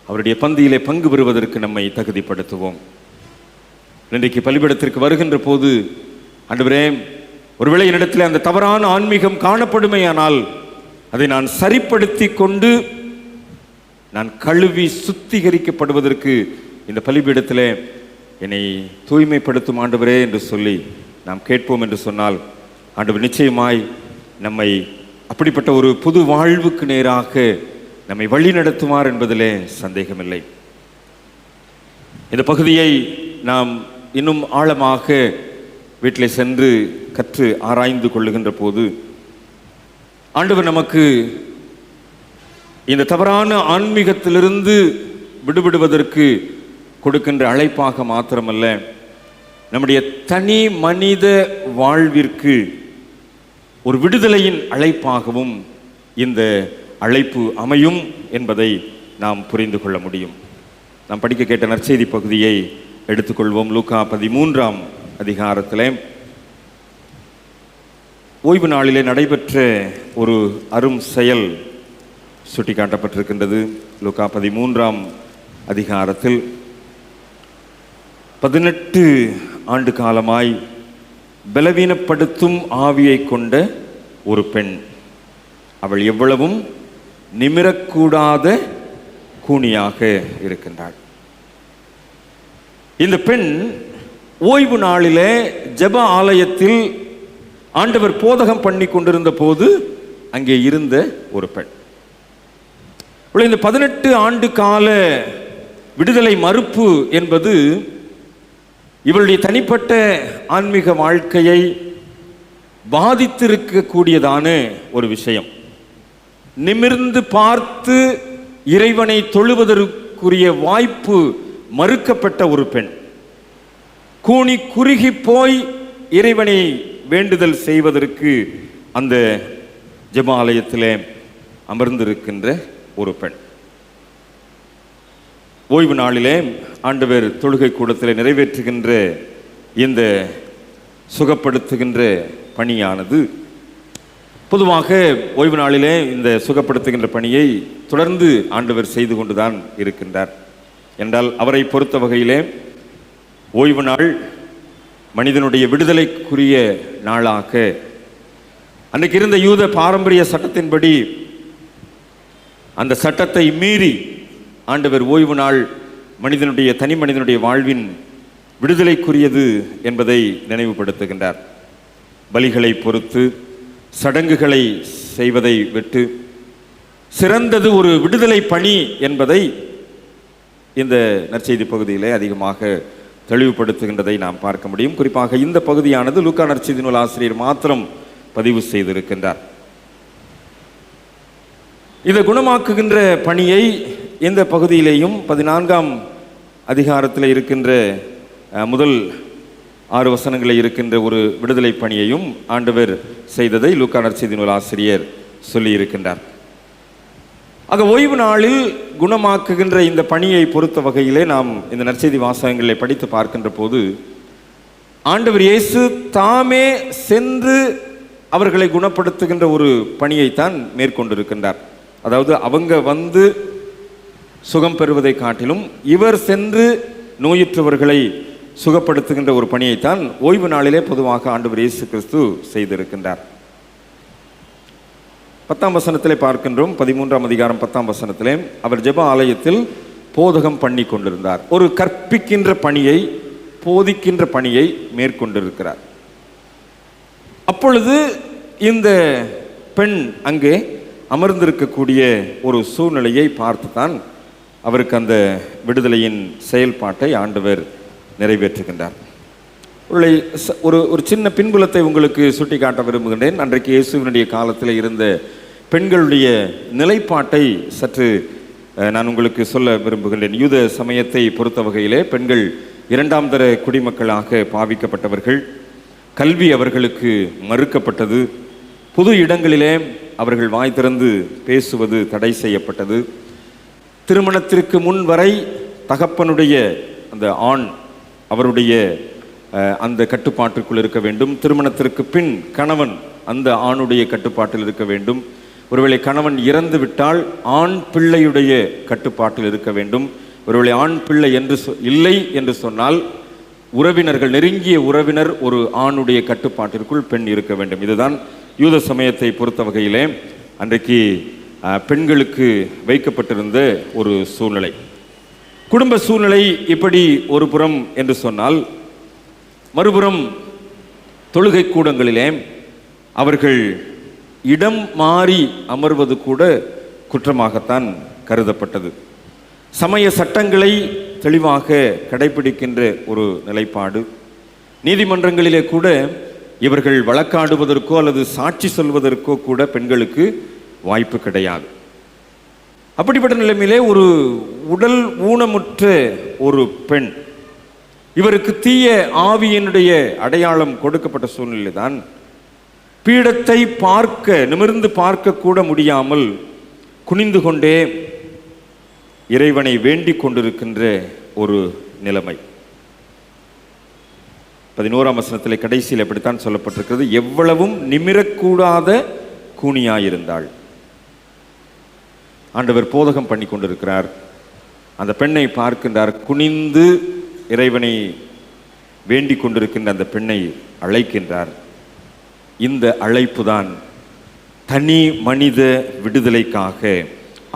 அவருடைய பந்தியிலே பங்கு பெறுவதற்கு நம்மை தகுதிப்படுத்துவோம். இன்றைக்கு பலிபீடத்திற்கு வருகின்ற போது, ஆண்டவரே, ஒருவேளை என்னிடத்தில் அந்த தவறான ஆன்மீகம் காணப்படுமேயானால் அதை நான் சரிப்படுத்தி கொண்டு நான் கழுவி சுத்திகரிக்கப்படுவதற்கு இந்த பலிபீடத்தில் என்னை தூய்மைப்படுத்தும் ஆண்டவரே என்று சொல்லி நாம் கேட்போம் என்று சொன்னால், ஆண்டவர் நிச்சயமாய் நம்மை அப்படிப்பட்ட ஒரு புது வாழ்வுக்கு நேராக நம்மை வழி நடத்துவார் என்பதிலே சந்தேகமில்லை. இந்த பகுதியை நாம் இன்னும் ஆழமாக வீட்டிலே சென்று கற்று ஆராய்ந்து கொள்ளுகின்ற போது, ஆண்டவர் நமக்கு இந்த தவறான ஆன்மீகத்திலிருந்து விடுபடுவதற்கு கொடுக்கின்ற அழைப்பாக மாத்திரமல்ல, நம்முடைய தனி மனித வாழ்விற்கு ஒரு விடுதலையின் அழைப்பாகவும் இந்த அழைப்பு அமையும் என்பதை நாம் புரிந்து கொள்ள முடியும். நாம் படிக்க கேட்ட நற்செய்தி பகுதியை எடுத்துக்கொள்வோம். லூக்கா 13ஆம் அதிகாரத்திலே ஓய்வு நாளிலே நடைபெற்ற ஒரு அரும் செயல் சுட்டிக்காட்டப்பட்டிருக்கின்றது. லூக்கா 13ஆம் அதிகாரத்தில் 18 ஆண்டு காலமாய் பலவீனப்படுத்தும் ஆவியை கொண்ட ஒரு பெண், அவள் எவ்வளவும் நிமிரக்கூடாத கூனியாக இருக்கின்றாள். இந்த பெண் ஓய்வு நாளிலே ஜெப ஆலயத்தில் ஆண்டவர் போதகம் பண்ணி கொண்டிருந்த போது அங்கே இருந்த ஒரு பெண். இந்த 18 ஆண்டு கால விடுதலை மறுப்பு என்பது இவளுடைய தனிப்பட்ட ஆன்மீக வாழ்க்கையை பாதித்திருக்கக்கூடியதான ஒரு விஷயம். நிமிர்ந்து பார்த்து இறைவனை தொழுவதற்குரிய வாய்ப்பு மறுக்கப்பட்ட ஒரு பெண், கூனி குறுகி போய் இறைவனை வேண்டுதல் செய்வதற்கு அந்த ஜெப ஆலயத்திலே அமர்ந்திருக்கின்ற ஒரு பெண். ஓய்வு நாளிலே ஆண்டவர் தொழுகை கூடத்தில் நிறைவேற்றுகின்ற இந்த சுகப்படுத்துகின்ற பணியானது, பொதுவாக ஓய்வு நாளிலே இந்த சுகப்படுத்துகின்ற பணியை தொடர்ந்து ஆண்டவர் செய்து கொண்டுதான் இருக்கின்றார். என்றால் அவரை பொறுத்த வகையிலே ஓய்வு நாள் மனிதனுடைய விடுதலைக்குரிய நாளாக, அன்றைக்கு இருந்த யூத பாரம்பரிய சட்டத்தின்படி அந்த சட்டத்தை மீறி ஆண்டவர் ஓய்வு நாள் மனிதனுடைய தனி மனிதனுடைய வாழ்வின் விடுதலைக்குரியது என்பதை நினைவுபடுத்துகின்றார். பலிகளை பொறுத்து சடங்குகளை செய்வதை விட்டு சிறந்தது ஒரு விடுதலை பணி என்பதை இந்த நற்செய்தி பகுதியிலே அதிகமாக தெளிவுபடுத்துகின்றதை நாம் பார்க்க முடியும். குறிப்பாக இந்த பகுதியானது லூக்கா நற்செய்தி நூல் ஆசிரியர் மாத்திரம் பதிவு செய்திருக்கின்றார். இதை குணமாக்குகின்ற பணியை இந்த பகுதியிலேயும் 14ஆம் அதிகாரத்தில் இருக்கின்ற முதல் 6 வசனங்களில் இருக்கின்ற ஒரு விடுதலை பணியையும் ஆண்டவர் செய்ததை லூக்கா நற்செய்தி நூல் ஆசிரியர் சொல்லியிருக்கின்றார். ஆக ஓய்வு நாளில் குணமாக்குகின்ற இந்த பணியை பொறுத்த வகையிலே நாம் இந்த நற்செய்தி வாசகங்களை படித்து பார்க்கின்ற போது ஆண்டவர் இயேசு தாமே சென்று அவர்களை குணப்படுத்துகின்ற ஒரு பணியைத்தான் மேற்கொண்டிருக்கின்றார். அதாவது அவங்க வந்து சுகம் பெறுவதை காட்டிலும் இவர் சென்று நோயுற்றவர்களை சுகப்படுத்துகின்ற ஒரு பணியைத்தான் ஓய்வு நாளிலே பொதுவாக ஆண்டவர் இயேசு கிறிஸ்து செய்திருக்கின்றார். 10ஆம் வசனத்திலே பார்க்கின்றோம். 13ஆம் அதிகாரம் 10ஆம் வசனத்திலே அவர் ஜெப ஆலயத்தில் போதகம் பண்ணி கொண்டிருந்தார். ஒரு கற்பிக்கின்ற பணியை, போதிக்கின்ற பணியை மேற்கொண்டிருக்கிறார். அப்பொழுது இந்த பெண் அங்கே அமர்ந்திருக்கக்கூடிய ஒரு சூழ்நிலையை பார்த்துதான் அவருக்கு அந்த விடுதலையின் செயல்பாட்டை ஆண்டவர் நிறைவேற்றுகின்றார். ஒரு சின்ன பின்புலத்தை உங்களுக்கு சுட்டி காட்ட விரும்புகின்றேன். அன்றைக்கு இயேசுவினுடைய காலத்தில் இருந்த பெண்களுடைய நிலைப்பாட்டை சற்று நான் உங்களுக்கு சொல்ல விரும்புகின்றேன். யூத சமயத்தை பொறுத்த வகையிலே பெண்கள் 2ஆம் தர குடிமக்களாக பாவிக்கப்பட்டவர்கள். கல்வி அவர்களுக்கு மறுக்கப்பட்டது. புது இடங்களிலே அவர்கள் வாய் திறந்து பேசுவது தடை செய்யப்பட்டது. திருமணத்திற்கு முன் வரை தகப்பனுடைய அந்த ஆண் அவருடைய அந்த கட்டுப்பாட்டுக்குள் இருக்க வேண்டும். திருமணத்திற்கு பின் கணவன் அந்த ஆணுடைய கட்டுப்பாட்டில் இருக்க வேண்டும். ஒருவேளை கணவன் இறந்து விட்டால் ஆண் பிள்ளையுடைய கட்டுப்பாட்டில் இருக்க வேண்டும். ஒருவேளை ஆண் பிள்ளை என்று இல்லை என்று சொன்னால் உறவினர்கள், நெருங்கிய உறவினர் ஒரு ஆணுடைய கட்டுப்பாட்டிற்குள் பெண் இருக்க வேண்டும். இதுதான் யூத சமயத்தை பொறுத்த வகையிலே அன்றைக்கு பெண்களுக்கு வைக்கப்பட்டிருந்த ஒரு சூழ்நிலை. குடும்ப சூழ்நிலை இப்படி ஒரு புறம் என்று சொன்னால், மறுபுறம் தொழுகை கூடங்களிலே அவர்கள் இடம் மாறி அமர்வது கூட குற்றமாகத்தான் கருதப்பட்டது. சமய சட்டங்களை தெளிவாக கடைபிடிக்கின்ற ஒரு நிலைப்பாடு. நீதிமன்றங்களிலே கூட இவர்கள் வழக்காடுவதற்கோ அல்லது சாட்சி சொல்வதற்கோ கூட பெண்களுக்கு வாய்ப்பு கிடையாது. அப்படிப்பட்ட நிலைமையிலே ஒரு உடல் ஊனமுற்ற ஒரு பெண் இவருக்கு தீய ஆவியினுடைய அடையாளம் கொடுக்கப்பட்ட சூழ்நிலை தான் பீடத்தை நிமிர்ந்து பார்க்க கூட முடியாமல் குனிந்து கொண்டே இறைவனை வேண்டிக் கொண்டிருக்கின்ற ஒரு நிலைமை. 11ஆம் வசனத்தில் கடைசியில் எப்படித்தான் சொல்லப்பட்டிருக்கிறது, எவ்வளவும் நிமிரக்கூடாத கூனியாயிருந்தாள். ஆண்டவர் போதகம் பண்ணி கொண்டிருக்கிறார். அந்த பெண்ணை பார்க்கின்றார். குனிந்து இறைவனை வேண்டிக் கொண்டிருக்கின்ற அந்த பெண்ணை அழைக்கின்றார். இந்த அழைப்பு தான் தனி மனித விடுதலைக்காக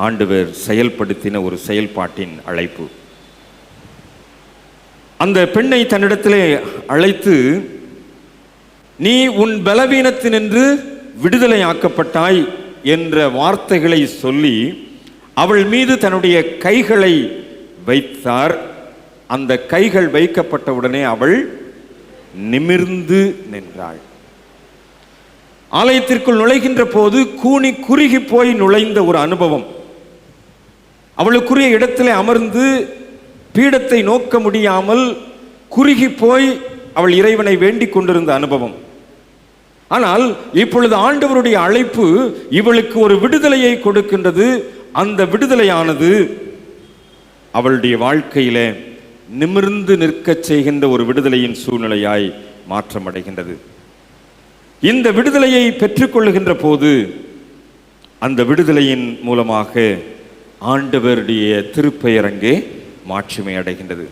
ஆண்டவர் செயல்படுத்தின ஒரு செயல்பாட்டின் அழைப்பு. அந்த பெண்ணை தன்னிடத்திலே அழைத்து, நீ உன் பலவீனத்தினின்று விடுதலையாக்கப்பட்டாய் என்ற வார்த்தைகளை சொல்லி அவள் மீது தன்னுடைய கைகளை வைத்தார். அந்த கைகள் வைக்கப்பட்டவுடனே அவள் நிமிர்ந்து நின்றாள். ஆலயத்திற்குள் நுழைகின்ற போது கூனி குறுகி போய் நுழைந்த ஒரு அனுபவம். அவளுக்குரிய இடத்திலே அமர்ந்து பீடத்தை நோக்க முடியாமல் குறுகி போய் அவள் இறைவனை வேண்டிக் கொண்டிருந்த அனுபவம். ஆனால் இப்பொழுது ஆண்டவருடைய அழைப்பு இவளுக்கு ஒரு விடுதலையை கொடுக்கின்றது. அந்த விடுதலையானது அவளுடைய வாழ்க்கையிலே நிமிர்ந்து நிற்கச் செய்கின்ற ஒரு விடுதலையின் சூழ்நிலையாய் மாற்றமடைகின்றது. இந்த விடுதலையை பெற்றுக்கொள்ளுகின்ற போது அந்த விடுதலையின் மூலமாக ஆண்டவருடைய திருப்பெயர் அங்கே மாட்சிமை அடைகின்றது.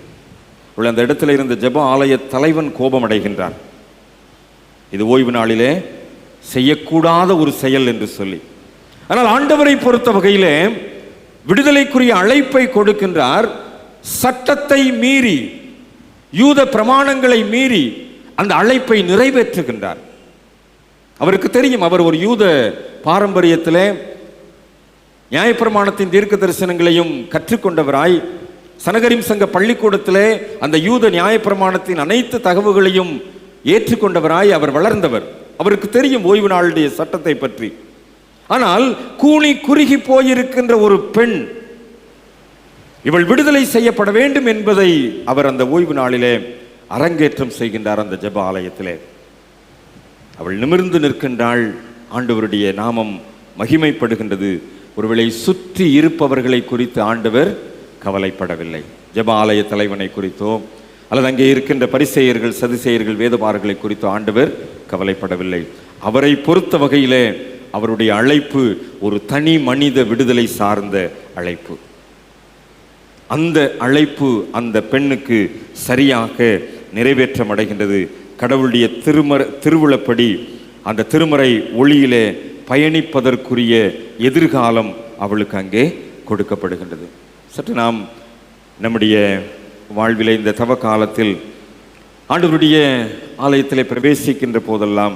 அந்த இடத்துல இருந்த ஜெப ஆலய தலைவன் கோபம் அடைகின்றான். இது ஓய்வு நாளிலே செய்யக்கூடாத ஒரு செயல் என்று சொல்லி. ஆனால் ஆண்டவரை பொறுத்த வகையிலே விடுதலைக்குரிய அழைப்பை கொடுக்கின்றார். சட்டத்தை மீறி, யூத பிரமாணங்களை மீறி அந்த அழைப்பை நிறைவேற்றுகின்றார். அவருக்கு தெரியும், அவர் ஒரு யூத பாரம்பரியத்திலே நியாயப்பிரமாணத்தின் தீர்க்க தரிசனங்களையும் கற்றுக்கொண்டவராய் சனகரிம் சங்க பள்ளிக்கூடத்திலே அந்த யூத நியாயப்பிரமாணத்தின் அனைத்து தகவல்களையும் ஏற்றுக்கொண்டவராய் அவர் வளர்ந்தவர். அவருக்கு தெரியும் ஓய்வு நாளுடைய சட்டத்தை பற்றி. ஆனால் கூனி குறுகி போயிருக்கின்ற ஒரு பெண், இவள் விடுதலை செய்யப்பட வேண்டும் என்பதை அவர் அந்த ஓய்வு நாளிலே அரங்கேற்றம் செய்கின்றார். அந்த ஜெப ஆலயத்திலே அவள் நிமிர்ந்து நிற்கின்றாள். ஆண்டவருடைய நாமம் மகிமைப்படுகின்றது. ஒருவேளை சுற்றி இருப்பவர்களை குறித்து ஆண்டவர் கவலைப்படவில்லை. ஜெப ஆலய தலைவனை குறித்தோ அல்லது அங்கே இருக்கின்ற பரிசேயர்கள், சதுசேயர்கள், வேதபாரர்களை குறித்தோ ஆண்டவர் கவலைப்படவில்லை. அவரை பொறுத்த வகையிலே அவருடைய அழைப்பு ஒரு தனி மனித விடுதலை சார்ந்த அழைப்பு. அந்த அழைப்பு அந்த பெண்ணுக்கு சரியாக நிறைவேற்றம் அடைகின்றது. கடவுளுடைய திருவுளப்படி அந்த திருமறை ஒளியிலே பயணிப்பதற்குரிய எதிர்காலம் அவளுக்கு அங்கே கொடுக்கப்படுகின்றது. சற்று நாம் நம்முடைய வாழ்விலே இந்த தவ காலத்தில் ஆண்டவருடைய ஆலயத்திலே பிரவேசிக்கின்ற போதெல்லாம்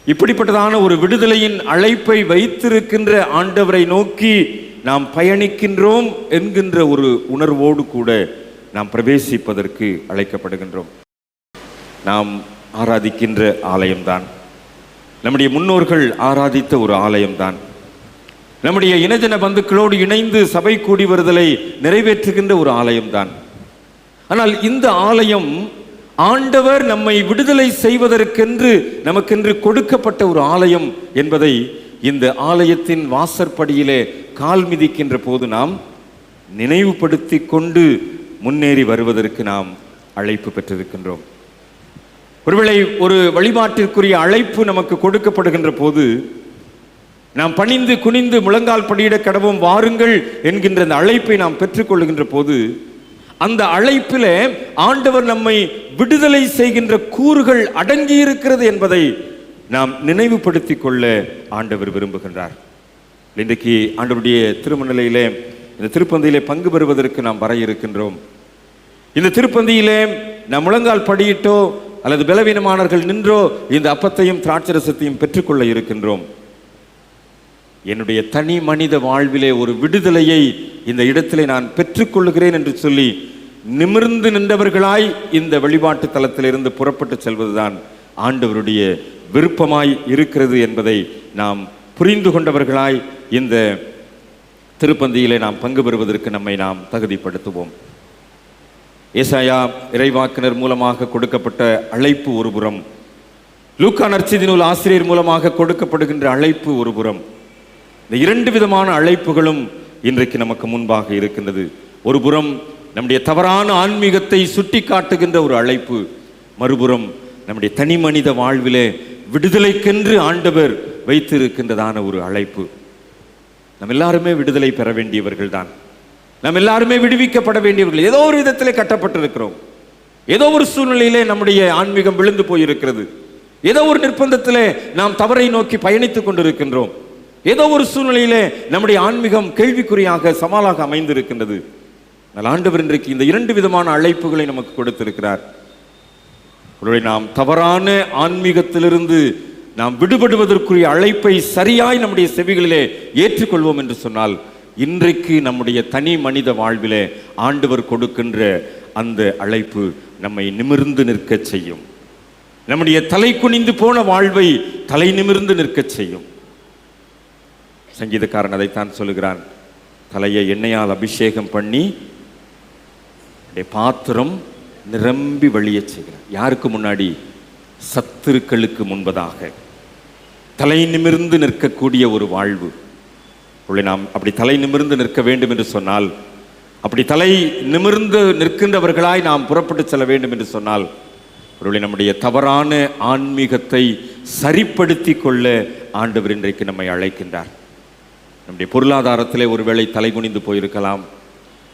இப்படிப்பட்டதான ஒரு விடுதலையின் அழைப்பை வைத்திருக்கின்ற ஆண்டவரை நோக்கி நாம் பயணிக்கின்றோம் என்கின்ற ஒரு உணர்வோடு கூட நாம் பிரவேசிப்பதற்கு அழைக்கப்படுகின்றோம். நாம் ஆராதிக்கின்ற ஆலயம்தான், நம்முடைய முன்னோர்கள் ஆராதித்த ஒரு ஆலயம்தான், நம்முடைய இனஜன பந்துக்களோடு இணைந்து சபை கூடி வருதலை நிறைவேற்றுகின்ற ஒரு ஆலயம்தான். ஆனால் இந்த ஆலயம் ஆண்டவர் நம்மை விடுதலை செய்வதற்கென்று நமக்கென்று கொடுக்கப்பட்ட ஒரு ஆலயம் என்பதை இந்த ஆலயத்தின் வாசற்படியிலே கால் மிதிக்கின்ற போது நாம் நினைவுபடுத்தி கொண்டு முன்னேறி வருவதற்கு நாம் அழைப்பு பெற்றிருக்கின்றோம். ஒருவேளை ஒரு வழிபாட்டிற்குரிய அழைப்பு நமக்கு கொடுக்கப்படுகின்ற போது நாம் பணிந்து குனிந்து முழங்கால் படியிட கடவும் வாருங்கள் என்கின்ற அந்த அழைப்பை நாம் பெற்றுக்கொள்கின்ற போது அந்த அழைப்பிலே ஆண்டவர் நம்மை விடுதலை செய்கின்ற கூறுகள் அடங்கி இருக்கிறது என்பதை நாம் நினைவுபடுத்தி கொள்ள ஆண்டவர் விரும்புகின்றார். இன்றைக்கு ஆண்டவருடைய திருமணநிலையிலே இந்த திருப்பந்தியிலே பங்கு பெறுவதற்கு நாம் வர இருக்கின்றோம். இந்த திருப்பந்தியிலே நாம் முழங்கால் படியிட்டோ அல்லது பலவீனமானவர்கள் நின்றோ இந்த அப்பத்தையும் திராட்சரசத்தையும் பெற்றுக்கொள்ள இருக்கின்றோம். என்னுடைய தனி மனித வாழ்விலே ஒரு விடுதலையை இந்த இடத்திலே நான் பெற்றுக்கொள்ளுகிறேன் என்று சொல்லி நிமிர்ந்து நின்றவர்களாய் இந்த வழிபாட்டு தலத்திலிருந்து புறப்பட்டு செல்வதுதான் ஆண்டவருடைய விருப்பமாய் இருக்கிறது என்பதை நாம் புரிந்து கொண்டவர்களாய் இந்த திருப்பந்தியிலே நாம் பங்கு பெறுவதற்கு நம்மை நாம் தகுதிப்படுத்துவோம். ஏசாயா இறைவாக்கினர் மூலமாக கொடுக்கப்பட்ட அழைப்பு ஒருபுறம், லூக்கா நற்செய்தி நூல் ஆசிரியர் மூலமாக கொடுக்கப்படுகின்ற அழைப்பு ஒருபுறம். இந்த இரண்டு விதமான அழைப்புகளும் இன்றைக்கு நமக்கு முன்பாக இருக்கின்றது. ஒருபுறம் நம்முடைய தவறான ஆன்மீகத்தை சுட்டி காட்டுகின்ற ஒரு அழைப்பு, மறுபுறம் நம்முடைய தனி மனித வாழ்விலே விடுதலைக்கென்று ஆண்டவர் வைத்திருக்கின்றதான ஒரு அழைப்பு. நம்ம எல்லாருமே விடுதலை பெற வேண்டியவர்கள் தான். நம்ம எல்லாருமே விடுவிக்கப்பட வேண்டியவர்கள். ஏதோ ஒரு விதத்திலே கட்டப்பட்டிருக்கிறோம். ஏதோ ஒரு சூழ்நிலையிலே நம்முடைய ஆன்மீகம் விழுந்து போயிருக்கிறது. ஏதோ ஒரு நிர்பந்தத்திலே நாம் தவறை நோக்கி பயணித்துக் கொண்டிருக்கின்றோம். ஏதோ ஒரு சூழ்நிலையிலே நம்முடைய ஆன்மீகம் கேள்விக்குறியாக சவாலாக அமைந்திருக்கின்றது. ஆண்டவர் இன்றைக்கு இந்த இரண்டு விதமான அழைப்புகளை நமக்கு கொடுத்திருக்கிறார். நாம் தவறான ஆன்மீகத்திலிருந்து நாம் விடுபடுவதற்குரிய அழைப்பை சரியாய் நம்முடைய செவிகளிலே ஏற்றுக்கொள்வோம் என்று சொன்னால், இன்றைக்கு நம்முடைய தனி மனித வாழ்விலே ஆண்டவர் கொடுக்கின்ற அந்த அழைப்பு நம்மை நிமிர்ந்து நிற்க செய்யும். நம்முடைய தலை குனிந்து போன வாழ்வை தலை நிமிர்ந்து நிற்க செய்யும். சங்கீதக்காரன் அதைத்தான் சொல்லுகிறான், தலையை எண்ணெயால் அபிஷேகம் பண்ணி பாத்திரம் நிரம்பி வழிய செய்கிறார். யாருக்கு முன்னாடி? சத்துருக்களுக்கு முன்பதாக. தலை நிமிர்ந்து நிற்கக்கூடிய ஒரு வாழ்வு. நாம் அப்படி தலை நிமிர்ந்து நிற்க வேண்டும் என்று சொன்னால், அப்படி தலை நிமிர்ந்து நிற்கின்றவர்களாய் நாம் புறப்பட்டு செல்ல வேண்டும் என்று சொன்னால், நம்முடைய தவறான ஆன்மீகத்தை சரிப்படுத்தி கொள்ள ஆண்டவர் இன்றைக்கு நம்மை அழைக்கின்றார். நம்முடைய பொருளாதாரத்திலே ஒருவேளை தலை குனிந்து போயிருக்கலாம்,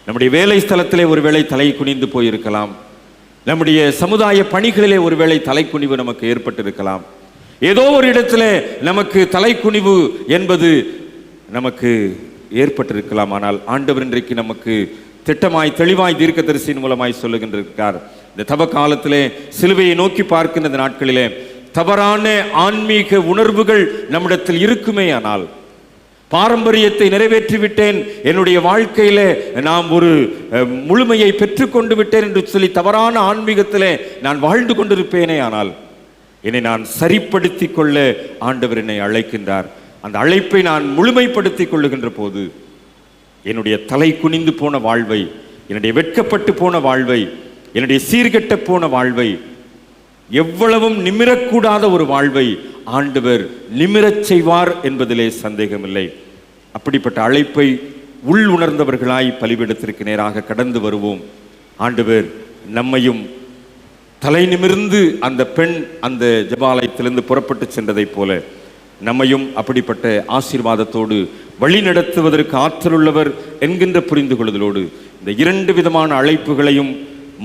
நம்முடைய வேலை ஸ்தலத்திலே ஒருவேளை தலை குனிந்து போயிருக்கலாம், நம்முடைய சமுதாய பணிகளிலே ஒருவேளை தலைக்குனிவு நமக்கு ஏற்பட்டிருக்கலாம். ஏதோ ஒரு இடத்திலே நமக்கு தலைக்குனிவு என்பது நமக்கு ஏற்பட்டிருக்கலாம். ஆனால் ஆண்டவர் இன்றைக்கு நமக்கு திட்டமாய் தெளிவாய் தீர்க்கதரிசியின் மூலமாய் சொல்லுகின்றார், இந்த தவ காலத்திலே சிலுவையை நோக்கி பார்க்கின்ற நாட்களிலே தவறான ஆன்மீக உணர்வுகள் நம்மிடத்தில் இருக்குமே ஆனால், பாரம்பரியத்தை நிறைவேற்றிவிட்டேன், என்னுடைய வாழ்க்கையில நாம் ஒரு முழுமையை பெற்றுக்கொண்டு விட்டேன் என்று சொல்லி தவறான ஆன்மீகத்திலே நான் வாழ்ந்து கொண்டிருப்பேனே ஆனால், என்னை நான் சரிப்படுத்தி கொள்ள ஆண்டவர் என்னை அழைக்கின்றார். அந்த அழைப்பை நான் முழுமைப்படுத்தி கொள்ளுகின்ற போது என்னுடைய தலை குனிந்து போன வாழ்வை, என்னுடைய வெட்கப்பட்டு போன வாழ்வை, என்னுடைய சீர்கெட்ட போன வாழ்வை, எவ்வளவும் நிமிரக்கூடாத ஒரு வாழ்வை ஆண்டவர் நிமிரச் செய்வார் என்பதிலே சந்தேகமில்லை. அப்படிப்பட்ட அழைப்பை உள் உணர்ந்தவர்களாய் பலிபீடத்திற்கு நேராக கடந்து வருவோம். ஆண்டவர் நம்மையும் தலை நிமிர்ந்து அந்த பெண் அந்த ஜெபாலயத்திலிருந்து புறப்பட்டு சென்றதைப் போல நம்மையும் அப்படிப்பட்ட ஆசீர்வாதத்தோடு வழி நடத்துவதற்கு ஆற்றலுள்ளவர் என்கின்ற புரிந்து கொள்ளுதலோடு இந்த இரண்டு விதமான அழைப்புகளையும்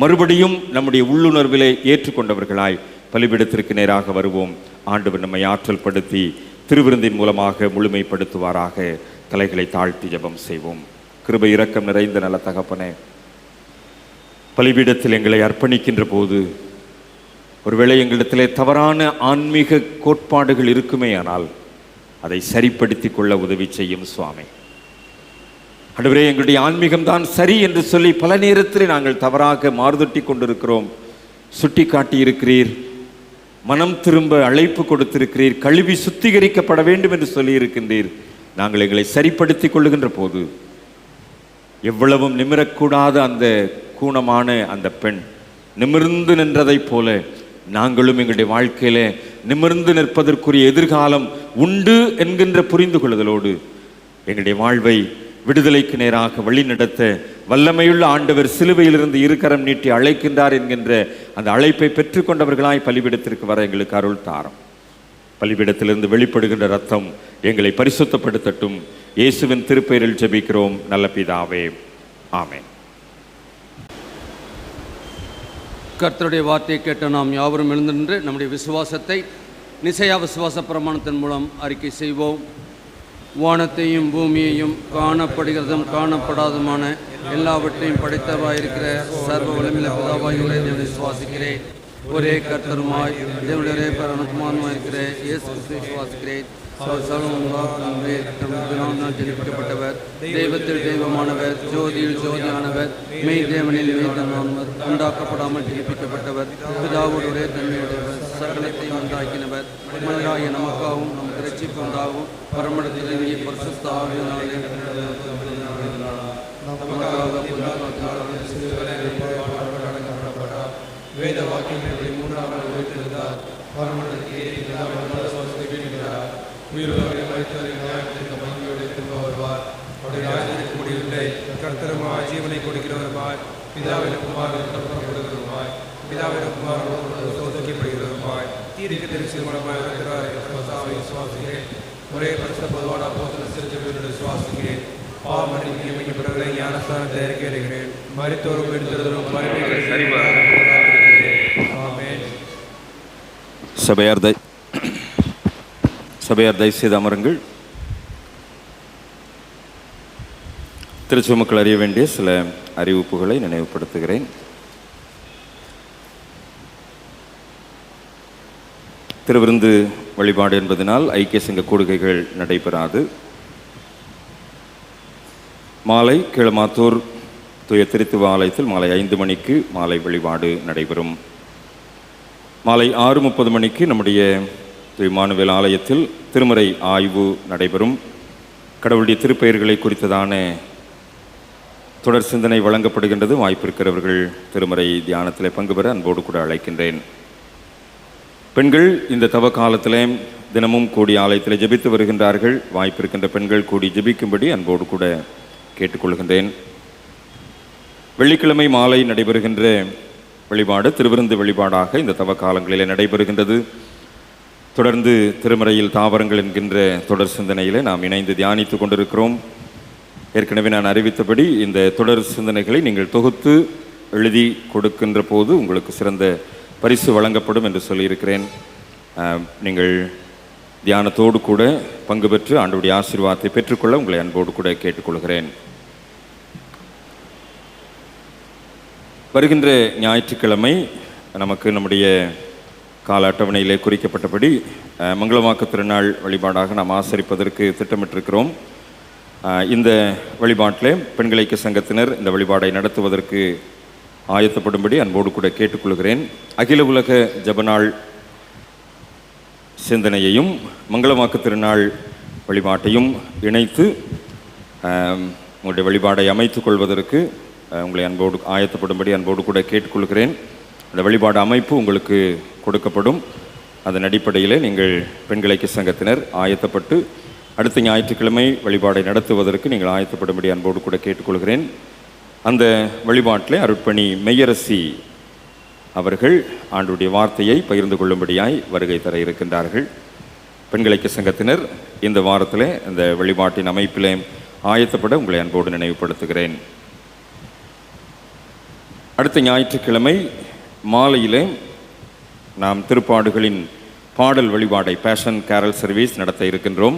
மறுபடியும் நம்முடைய உள்ளுணர்விலே ஏற்றுக்கொண்டவர்களாய் பலிபீடத்திற்கு நேராக வருவோம். ஆண்டவர் நம்மை ஆற்றல் படுத்தி திருவிருந்தின் மூலமாக முழுமைப்படுத்துவாராக. தலைகளை தாழ்த்தி ஜெபம் செய்வோம். கிருபை இரக்கம் நிறைந்த நல்ல தகப்பனே, பலிபீடத்தில் எங்களை அர்ப்பணிக்கின்ற போது ஒருவேளை எங்களிடத்திலே தவறான ஆன்மீக கோட்பாடுகள் இருக்குமே ஆனால் அதை சரிப்படுத்தி கொள்ள உதவி செய்யும் சுவாமி. ஆண்டவரே, எங்களுடைய ஆன்மீகம்தான் சரி என்று சொல்லி பல நேரத்தில் நாங்கள் தவறாக மாறுதட்டி கொண்டிருக்கிறோம். சுட்டி காட்டியிருக்கிறீர், மனம் திரும்ப அழைப்பு கொடுத்திருக்கிறீர், கழுவி சுத்திகரிக்கப்பட வேண்டும் என்று சொல்லி இருக்கின்றீர். நாங்கள் எங்களை சரிப்படுத்தி கொள்ளுகின்ற போது எவ்வளவும் நிமிரக்கூடாத அந்த கூணமான அந்த பெண் நிமிர்ந்து நின்றதைப் போல நாங்களும் எங்களுடைய வாழ்க்கையில நிமிர்ந்து நிற்பதற்குரிய எதிர்காலம் உண்டு என்கின்ற புரிந்து கொள்ளுதலோடு எங்களுடைய வாழ்வை விடுதலைக்கு நேராக வழி நடத்த வல்லமையுள்ள ஆண்டவர் சிலுவையிலிருந்து இருக்கரம் நீட்டி அழைக்கின்றார் என்கின்ற அந்த அழைப்பை பெற்றுக்கொண்டவர்களாய் பலிபீடத்திற்கு வர எங்களுக்கு அருள் தாரும். பலிபீடத்திலிருந்து வெளிப்படுகின்ற ரத்தம் எங்களை பரிசுத்தப்படுத்தட்டும். இயேசுவின் திருப்பெயரில் ஜெபிக்கிறோம் நல்ல பிதாவே, ஆமென். கர்த்தருடைய வார்த்தையை கேட்ட நாம் யாவரும் எழுந்து நின்று நம்முடைய விசுவாசத்தை நிசையா விசுவாச பிரமாணத்தின் மூலம் அறிக்கை செய்வோம். வானத்தையும் பூமியையும் காணப்படுகிறதும் காணப்படாதுமான எல்லாவற்றையும் படைத்தவராயிருக்கிற சர்வ வல்லமையுள்ள பிதாவாகிய தேவனை விசுவாசிக்கிறேன். ஒரே கர்த்தருமாய் தேவனுடைய ஒரே பரமகுமாரனுமாய் இருக்கிற இயேசு கிறிஸ்துவை விசுவாசிக்கிறேன். ஜெனிக்கப்பட்டவர், தெய்வத்தில் தெய்வமானவர், ஜோதியில் ஜோதியானவர், மெய் தேவனில் மெய்தமானவர், உண்டாக்கப்படாமல் ஜெனிப்பிக்கப்பட்டவர், பிதாவோடு ஒரே தன்மையுடையவர், சகலத்தையும் உண்டாக்கினவர், மனிதராகிய நமக்காகவும் நமக்கு ரட்சிப்பு உண்டாகவும் பரமடத்திலேயே பரிசுத்த ஆவியினாலே நமக்காக வேத வாக்கியங்களை 3ஆம் நாள் உரைத்திருந்தார். பரமண்டலத்தில் ஏறி சுவாசத்தை வீடுகிறார். உயிரோடு மரித்தவரை நியாயத்திற்கு மகிமையோடு திரும்ப வருவார். அவருடைய ராஜ்யத்திற்கு முடிவில்லை. கர்த்தருமாய் ஜீவனை கொடுக்கிறவருமாய் பிதாவின் குமாரன் கொடுக்கிறவருமாய் பிதாவின் குமாரன் சோதிக்கப்படுகிறவருமாய் தீர்க்கதரிசி மூலமாய் இருக்கிறார். விசுவாசிக்கிறேன். ஒரே பரிசுத்த பொதுவான அப்போஸ்தலர் திருச்சபையோடு விசுவாசிக்கிறேன். பாவமன்னிப்பு நியமிக்கப்பட்டவர்களை ஞானஸ்நானத்தை அறிக்கையிடுகிறேன். மரித்தோரும் எடுத்தவரும் ஆமென். சபையார் தயவு செய்து அமருங்கள். திருச்சி மக்கள் அறிய வேண்டிய சில அறிவிப்புகளை நினைவுபடுத்துகிறேன். திருவிருந்து வழிபாடு என்பதனால் ஐக்கிய சங்க கூடுகைகள் நடைபெறாது. மாலை கீழமாத்தூர் தூய திருத்துவ ஆலயத்தில் மாலை 5 மணிக்கு மாலை வழிபாடு நடைபெறும். மாலை 6:30 மணிக்கு நம்முடைய இம்மானுவேல் ஆலயத்தில் திருமறை ஆய்வு நடைபெறும். கடவுளுடைய திருப்பெயர்களை குறித்ததான தொடர் சிந்தனை வழங்கப்படுகின்றது. வாய்ப்பிருக்கிறவர்கள் திருமறை தியானத்தில் பங்கு பெற அன்போடு கூட அழைக்கின்றேன். பெண்கள் இந்த தவ காலத்தில் தினமும் கூடி ஆலயத்தில் ஜெபித்து வருகின்றார்கள். வாய்ப்பிருக்கின்ற பெண்கள் கூடி ஜெபிக்கும்படி அன்போடு கூட கேட்டுக்கொள்கின்றேன். வெள்ளிக்கிழமை மாலை நடைபெறுகின்ற வழிபாடு திருவிருந்து வழிபாடாக இந்த தவ காலங்களில் நடைபெறுகின்றது. தொடர்ந்து திருமறையில் தாவரங்கள் என்கின்ற தொடர் சிந்தனையில் நாம் இணைந்து தியானித்து கொண்டிருக்கிறோம். ஏற்கனவே நான் அறிவித்தபடி இந்த தொடர் சிந்தனைகளை நீங்கள் தொகுத்து எழுதி கொடுக்கின்ற போது உங்களுக்கு சிறந்த பரிசு வழங்கப்படும் என்று சொல்லியிருக்கிறேன். நீங்கள் தியானத்தோடு கூட பங்கு பெற்று ஆண்டவருடைய ஆசீர்வாதத்தை பெற்றுக்கொள்ள உங்களை அன்போடு கூட கேட்டுக்கொள்கிறேன். வருகின்ற ஞாயிற்றுக்கிழமை நமக்கு நம்முடைய கால அட்டவணையிலே குறிக்கப்பட்டபடி மங்களமாக்க திருநாள் வழிபாடாக நாம் ஆசரிப்பதற்கு திட்டமிட்டிருக்கிறோம். இந்த வழிபாட்டில் பெண்கள் ஐக்கிய சங்கத்தினர் இந்த வழிபாடை நடத்துவதற்கு ஆயத்தப்படும்படி அன்போடு கூட கேட்டுக்கொள்கிறேன். அகில உலக ஜபநாள் சிந்தனையையும் மங்களமாக்க திருநாள் வழிபாட்டையும் இணைத்து உங்களுடைய வழிபாடை அமைத்துக் கொள்வதற்கு உங்களை அன்போடு ஆயத்தப்படும்படி அன்போடு கூட கேட்டுக்கொள்கிறேன். அந்த வழிபாடு அமைப்பு உங்களுக்கு கொடுக்கப்படும். அதன் அடிப்படையில் நீங்கள் பெண்கள் ஐக்கிய சங்கத்தினர் ஆயத்தப்பட்டு அடுத்த ஞாயிற்றுக்கிழமை வழிபாடை நடத்துவதற்கு நீங்கள் ஆயத்தப்படும்படி அன்போடு கூட கேட்டுக்கொள்கிறேன். அந்த வழிபாட்டில் அருட்பணி மெய்யரசி அவர்கள் ஆண்டுடைய வார்த்தையை பகிர்ந்து கொள்ளும்படியாய் வருகை தர இருக்கின்றார்கள். பெண்கள் ஐக்கிய சங்கத்தினர் இந்த வாரத்தில் இந்த வழிபாட்டின் அமைப்பில் ஆயத்தப்பட உங்களை அன்போடு நினைவுபடுத்துகிறேன். அடுத்த ஞாயிற்றுக்கிழமை மாலையில் நாம் திருப்பாடுகளின் பாடல் வழிபாடை பேஷன் கேரல் சர்வீஸ் நடத்த இருக்கின்றோம்.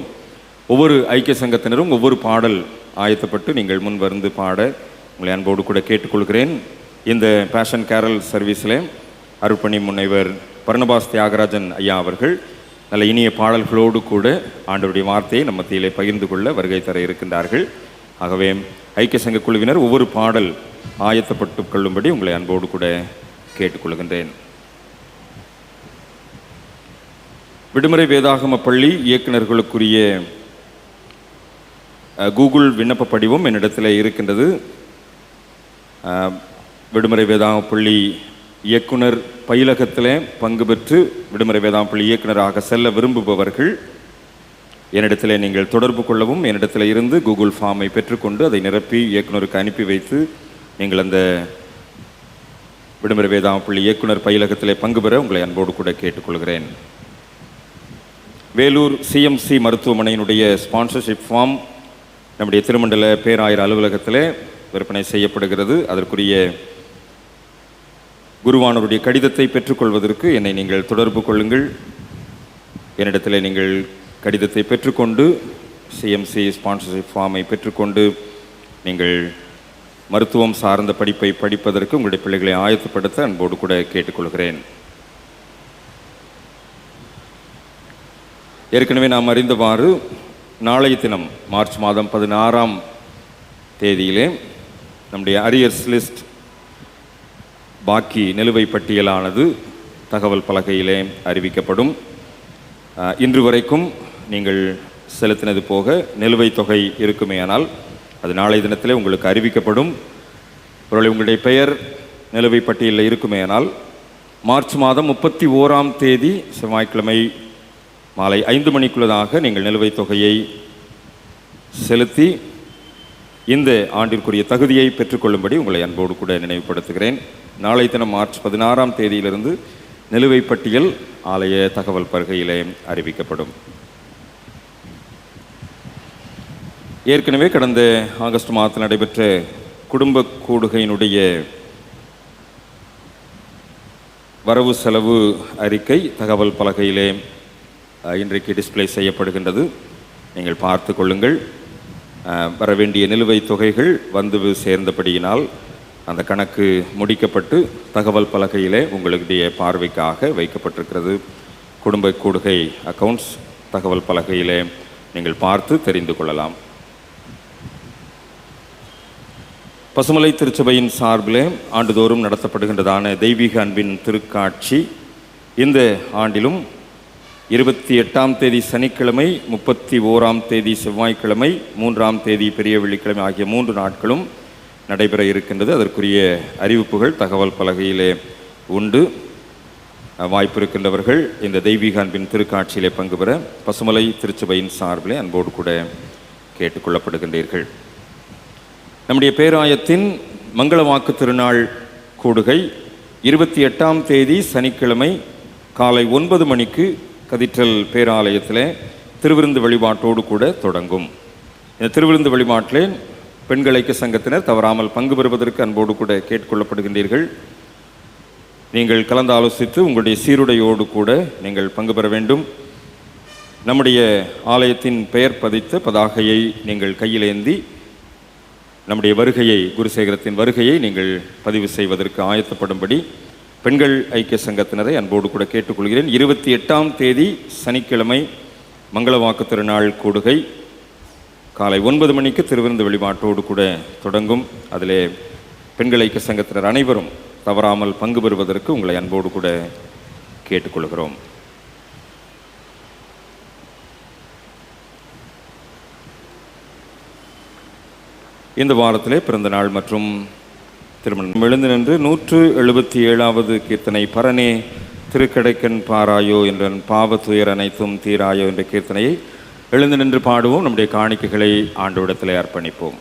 ஒவ்வொரு ஐக்கிய சங்கத்தினரும் ஒவ்வொரு பாடல் ஆயத்தப்பட்டு நீங்கள் முன் வந்து பாட உங்களை அன்போடு கூட கேட்டுக்கொள்கிறேன். இந்த பேஷன் கேரல் சர்வீஸில் அருட்பணி முனைவர் பர்னபாஸ் தியாகராஜன் ஐயா அவர்கள் நல்ல இனிய பாடல்களோடு கூட ஆண்டவருடைய வார்த்தையை நம்ம மத்தியிலே பகிர்ந்து கொள்ள வருகை தர இருக்கின்றார்கள். ஆகவே ஐக்கிய சங்க குழுவினர் ஒவ்வொரு பாடல் ஆயத்தப்பட்டு கொள்ளும்படி உங்களை அன்போடு கூட கேட்டுக்கொள்கின்றேன். விடுமுறை வேதாகம பள்ளி இயக்குநர்களுக்குரிய கூகுள் விண்ணப்ப படிவம் என்னிடத்தில் இருக்கின்றது. விடுமுறை வேதாகம பள்ளி இயக்குனர் பயிலகத்தில் பங்கு பெற்று விடுமுறை வேதாகம பள்ளி இயக்குனராக செல்ல விரும்புபவர்கள் என்னிடத்தில் நீங்கள் தொடர்பு கொள்ளவும், என்னிடத்தில் இருந்து கூகுள் ஃபார்மை பெற்றுக்கொண்டு அதை நிரப்பி இயக்குனருக்கு அனுப்பி வைத்து நீங்கள் அந்த விடுமுறை வேதாகம பள்ளி இயக்குனர் பயிலகத்தில் பங்கு பெற உங்களை அன்போடு கூட கேட்டுக்கொள்கிறேன். வேலூர் சிஎம்சி மருத்துவமனையினுடைய ஸ்பான்சர்ஷிப் ஃபார்ம் நம்முடைய திருமண்டல பேராயர் அலுவலகத்தில் விற்பனை செய்யப்படுகிறது. அதற்குரிய குருவானவருடைய கடிதத்தை பெற்றுக்கொள்வதற்கு என்னை நீங்கள் தொடர்பு கொள்ளுங்கள். என்னிடத்தில் நீங்கள் கடிதத்தை பெற்றுக்கொண்டு சிஎம்சி ஸ்பான்சர்ஷிப் ஃபார்மை பெற்றுக்கொண்டு நீங்கள் மருத்துவம் சார்ந்த படிப்பை படிப்பதற்கு உங்களுடைய பிள்ளைகளை ஆயத்தப்படுத்த அன்போடு கூட கேட்டுக்கொள்கிறேன். ஏற்கனவே நாம் அறிந்தவாறு நாளைய தினம் மார்ச் மாதம் 16ஆம் தேதியிலே நம்முடைய அரியர்ஸ் லிஸ்ட் பாக்கி நிலுவை பட்டியலானது தகவல் பலகையிலே அறிவிக்கப்படும். இன்று வரைக்கும் நீங்கள் செலுத்தினது போக நிலுவைத் தொகை இருக்குமேயானால் அது நாளைய தினத்தில் உங்களுக்கு அறிவிக்கப்படும். ஒருவேளை உங்களுடைய பெயர் நிலுவை பட்டியலில் இருக்குமேயானால் மார்ச் மாதம் 31ஆம் தேதி செவ்வாய்க்கிழமை மாலை 5 மணிக்குள்ளதாக நீங்கள் நிலுவைத் தொகையை செலுத்தி இந்த ஆண்டிற்குரிய தகுதியை பெற்றுக்கொள்ளும்படி உங்களை அன்போடு கூட நினைவுபடுத்துகிறேன். நாளை தினம் மார்ச் 16ஆம் தேதியிலிருந்து நிலுவைப் பட்டியல் ஆலய தகவல் பலகையிலே அறிவிக்கப்படும். ஏற்கனவே கடந்த ஆகஸ்ட் மாதத்தில் நடைபெற்ற குடும்ப கூடுகையினுடைய வரவு செலவு அறிக்கை தகவல் பலகையிலே இன்றைக்கு டிஸ்பிளே செய்யப்படுகின்றது. நீங்கள் பார்த்து கொள்ளுங்கள். வரவேண்டிய நிலுவைத் தொகைகள் வந்து சேர்ந்தபடியினால் அந்த கணக்கு முடிக்கப்பட்டு தகவல் பலகையிலே உங்களுடைய பார்வைக்காக வைக்கப்பட்டிருக்கிறது. குடும்ப கூடுகை அக்கவுண்ட்ஸ் தகவல் பலகையிலே நீங்கள் பார்த்து தெரிந்து கொள்ளலாம். பசுமலை திருச்சபையின் சார்பிலே ஆண்டுதோறும் நடத்தப்படுகின்றதான தெய்வீக அன்பின் திருக்காட்சி இந்த ஆண்டிலும் 28ஆம் தேதி சனிக்கிழமை, 31ஆம் தேதி செவ்வாய்க்கிழமை, 3ஆம் தேதி பெரிய வெள்ளிக்கிழமை ஆகிய 3 நாட்களும் நடைபெற இருக்கின்றது. அதற்குரிய அறிவிப்புகள் தகவல் பலகையிலே உண்டு. வாய்ப்பு இருக்கின்றவர்கள் இந்த தெய்வீக அன்பின் திருக்காட்சியிலே பங்கு பெற பசுமலை திருச்சபையின் சார்பிலே அன்போடு கூட கேட்டுக்கொள்ளப்படுகின்றீர்கள். நம்முடைய பேராயத்தின் மங்கள வாக்கு திருநாள் கூடுகை 28ஆம் தேதி சனிக்கிழமை காலை 9 மணிக்கு கதீட்ரல் பேராலயத்தில் திருவிருந்து வழிபாட்டோடு கூட தொடங்கும். இந்த திருவிருந்து வழிபாட்டிலே பெண்கள் ஐக்கிய சங்கத்தினர் தவறாமல் பங்கு பெறுவதற்கு அன்போடு கூட கேட்டுக்கொள்ளப்படுகின்றீர்கள். நீங்கள் கலந்து ஆலோசித்து உங்களுடைய சீருடையோடு கூட நீங்கள் பங்கு பெற வேண்டும். நம்முடைய ஆலயத்தின் பெயர் பதித்த பதாகையை நீங்கள் கையில் ஏந்தி நம்முடைய வருகையை, குருசேகரத்தின் வருகையை நீங்கள் பதிவு செய்வதற்கு ஆயத்தப்படும்படி பெண்கள் ஐக்கிய சங்கத்தினரை அன்போடு கூட கேட்டுக்கொள்கிறேன். 28ஆம் தேதி சனிக்கிழமை மங்கள வாக்கு திருநாள் கூடுகை காலை 9 மணிக்கு திருவிருந்து வழிபாட்டோடு கூட தொடங்கும். அதிலே பெண்கள் ஐக்கிய சங்கத்தினர் அனைவரும் தவறாமல் பங்கு பெறுவதற்கு உங்களை அன்போடு கூட கேட்டுக்கொள்கிறோம். இந்த வாரத்திலே பிறந்த நாள் மற்றும் திருமணம் எழுந்து நின்று 177வது கீர்த்தனை பரனே திருக்கடைக்கன் பாராயோ என்ற பாவ துயர் அனைத்தும் தீராயோ என்ற கீர்த்தனையை எழுந்து நின்று பாடுவோம். நம்முடைய காணிக்கைகளை ஆண்டவரிடத்திலே அர்ப்பணிப்போம்.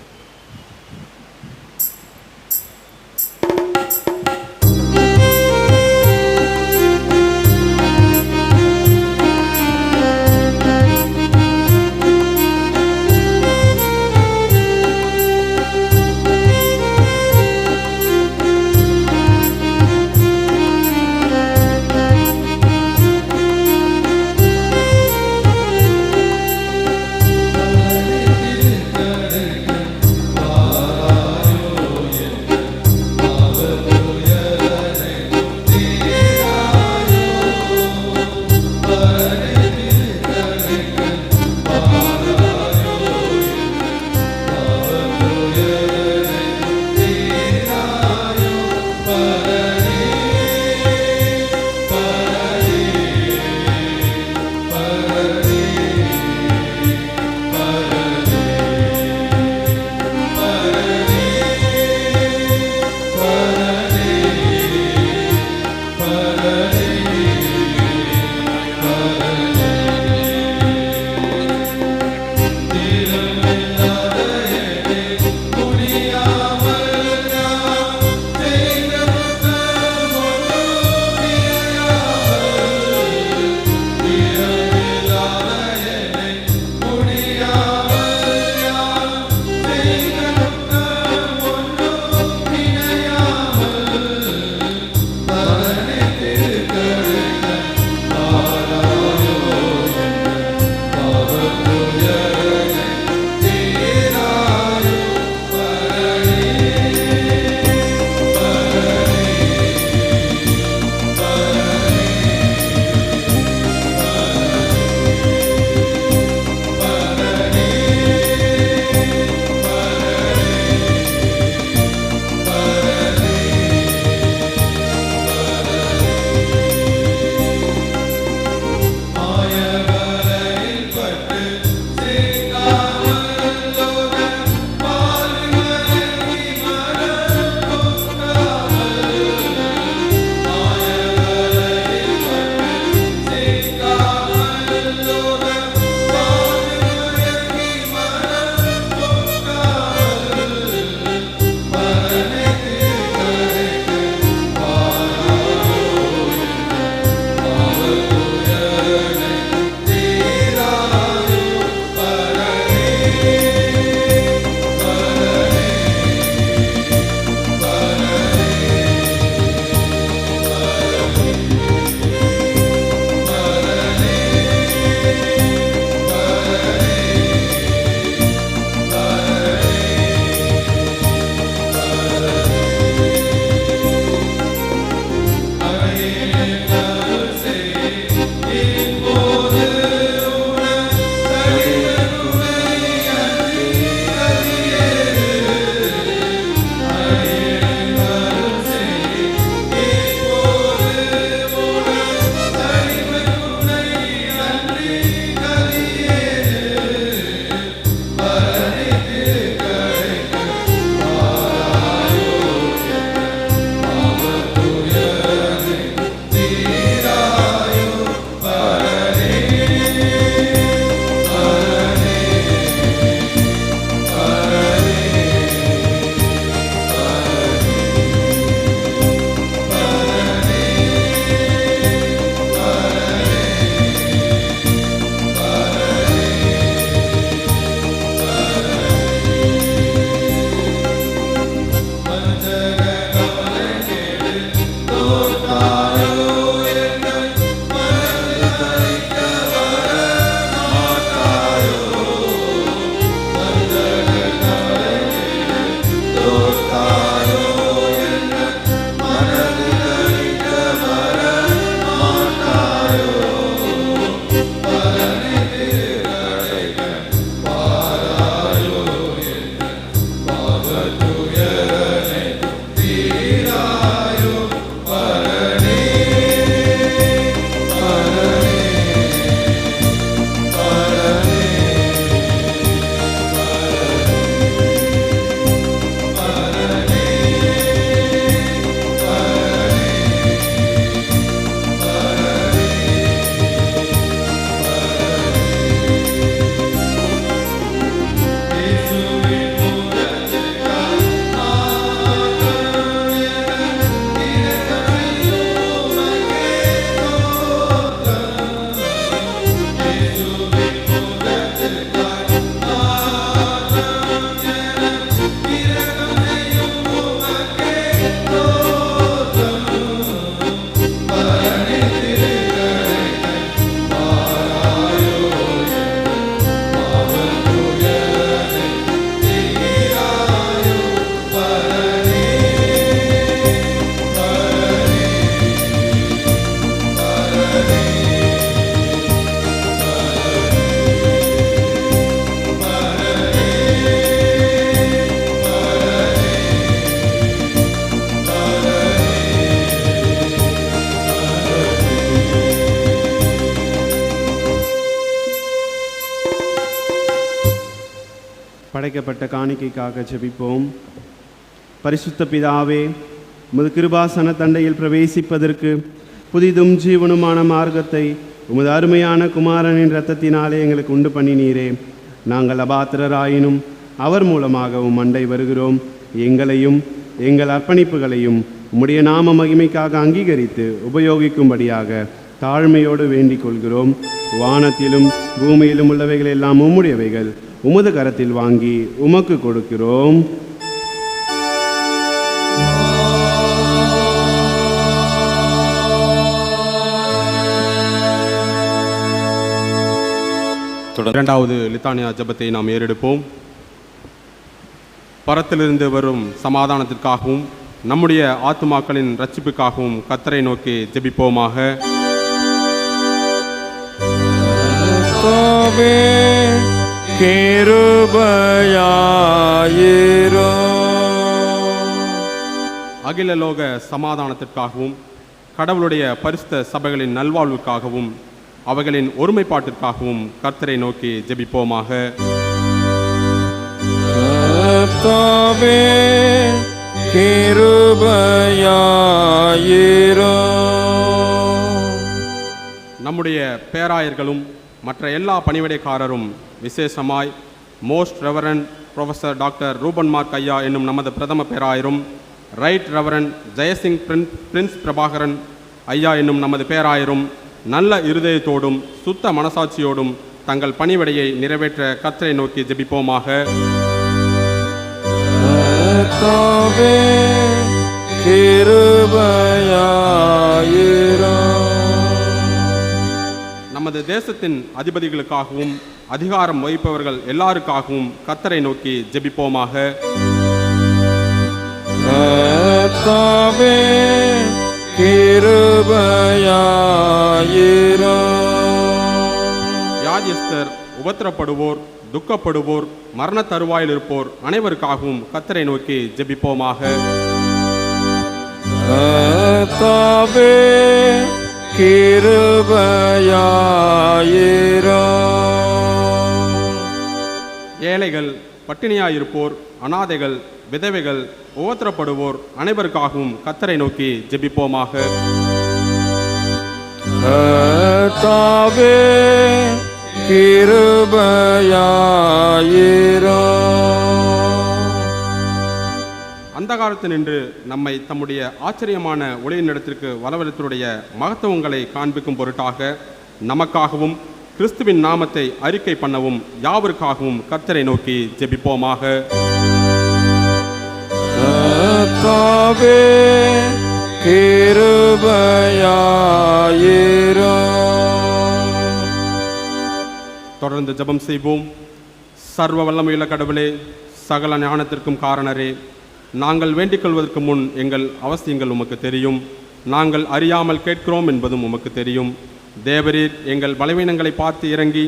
படைக்கப்பட்ட காணிக்கைக்காக ஜெபிப்போம். பரிசுத்த பிதாவே, உமது கிருபாசன தண்டையில் பிரவேசிப்பதற்கு புதிதும் ஜீவனுமான மார்க்கத்தை உமது அருமையான குமாரனின் இரத்தத்தினாலே எங்களுக்கு உண்டு பண்ணினீரே. நாங்கள் அபாத்திரராயினும் அவர் மூலமாகவும் அண்டை வருகிறோம். எங்களையும் எங்கள் அர்ப்பணிப்புகளையும் உம்முடைய நாம மகிமைக்காக அங்கீகரித்து உபயோகிக்கும்படியாக தாழ்மையோடு வேண்டிக் கொள்கிறோம். வானத்திலும் பூமியிலும் உள்ளவைகள் எல்லாம் உம்முடையவைகள். உமது கரத்தில் வாங்கி உமக்கு கொடுக்கிறோம். இரண்டாவது லித்தானியா ஜெபத்தை நாம் ஏறெடுப்போம். பரத்திலிருந்து வரும் சமாதானத்திற்காகவும் நம்முடைய ஆத்துமாக்களின் ரட்சிப்புக்காகவும் கர்த்தரை நோக்கி ஜெபிப்போமாக. அகில லோக சமாதானத்திற்காகவும் கடவுளுடைய பரிசுத்த சபைகளின் நல்வாழ்வுக்காகவும் அவைகளின் ஒருமைப்பாட்டிற்காகவும் கர்த்தரை நோக்கி ஜெபிப்போமாக. நம்முடைய பேராயர்களும் மற்ற எல்லா பணிவிடைக்காரரும், விசேஷமாய் most reverend professor doctor Reuben Mark ஐயா என்னும் நமது பிரதம பேராயரும், ரைட் ரெவரண்ட் ஜெயசிங் பிரின்ஸ் பிரபாகரன் ஐயா என்னும் நமது பேராயரும் நல்ல இருதயத்தோடும் சுத்த மனசாட்சியோடும் தங்கள் பணிவிடையை நிறைவேற்ற கர்த்தரை நோக்கி ஜெபிப்போமாக. நமது தேசத்தின் அதிபதிகளுக்காகவும் அதிகாரம் வகிப்பவர்கள் எல்லாருக்காகவும் கர்த்தரை நோக்கி ஜெபிப்போமாக. வியாதியஸ்தர், உபத்திரப்படுவோர், துக்கப்படுவோர், மரண தருவாயில் இருப்போர் அனைவருக்காகவும் கர்த்தரை நோக்கி ஜெபிப்போமாக. ஏழைகள், பட்டினியாயிருப்போர், அனாதைகள், விதவைகள், உபத்திரப்படுவோர் அனைவருக்காகவும் கர்த்தரை நோக்கி ஜெபிப்போமாக. அந்தகாரத்தினின்று நம்மை தம்முடைய ஆச்சரியமான ஒளியினிடத்திற்கு வரவழைத்தருடைய மகத்துவங்களை காண்பிக்கும் பொருட்டாக நமக்காகவும் கிறிஸ்துவின் நாமத்தை அறிக்கை பண்ணவும் யாவருக்காகவும் கர்த்தரை நோக்கி ஜெபிப்போமாக. தொடர்ந்து ஜெபம் செய்வோம். சர்வ வல்லமையுள்ள கடவுளே, சகல ஞானத்திற்கும் காரணரே, நாங்கள் வேண்டிக் கொள்வதற்கு முன் எங்கள் அவசியங்கள் உமக்கு தெரியும். நாங்கள் அறியாமல் கேட்கிறோம் என்பதும் உமக்கு தெரியும். தேவரீர் எங்கள் பலவீனங்களை பார்த்து இறங்கி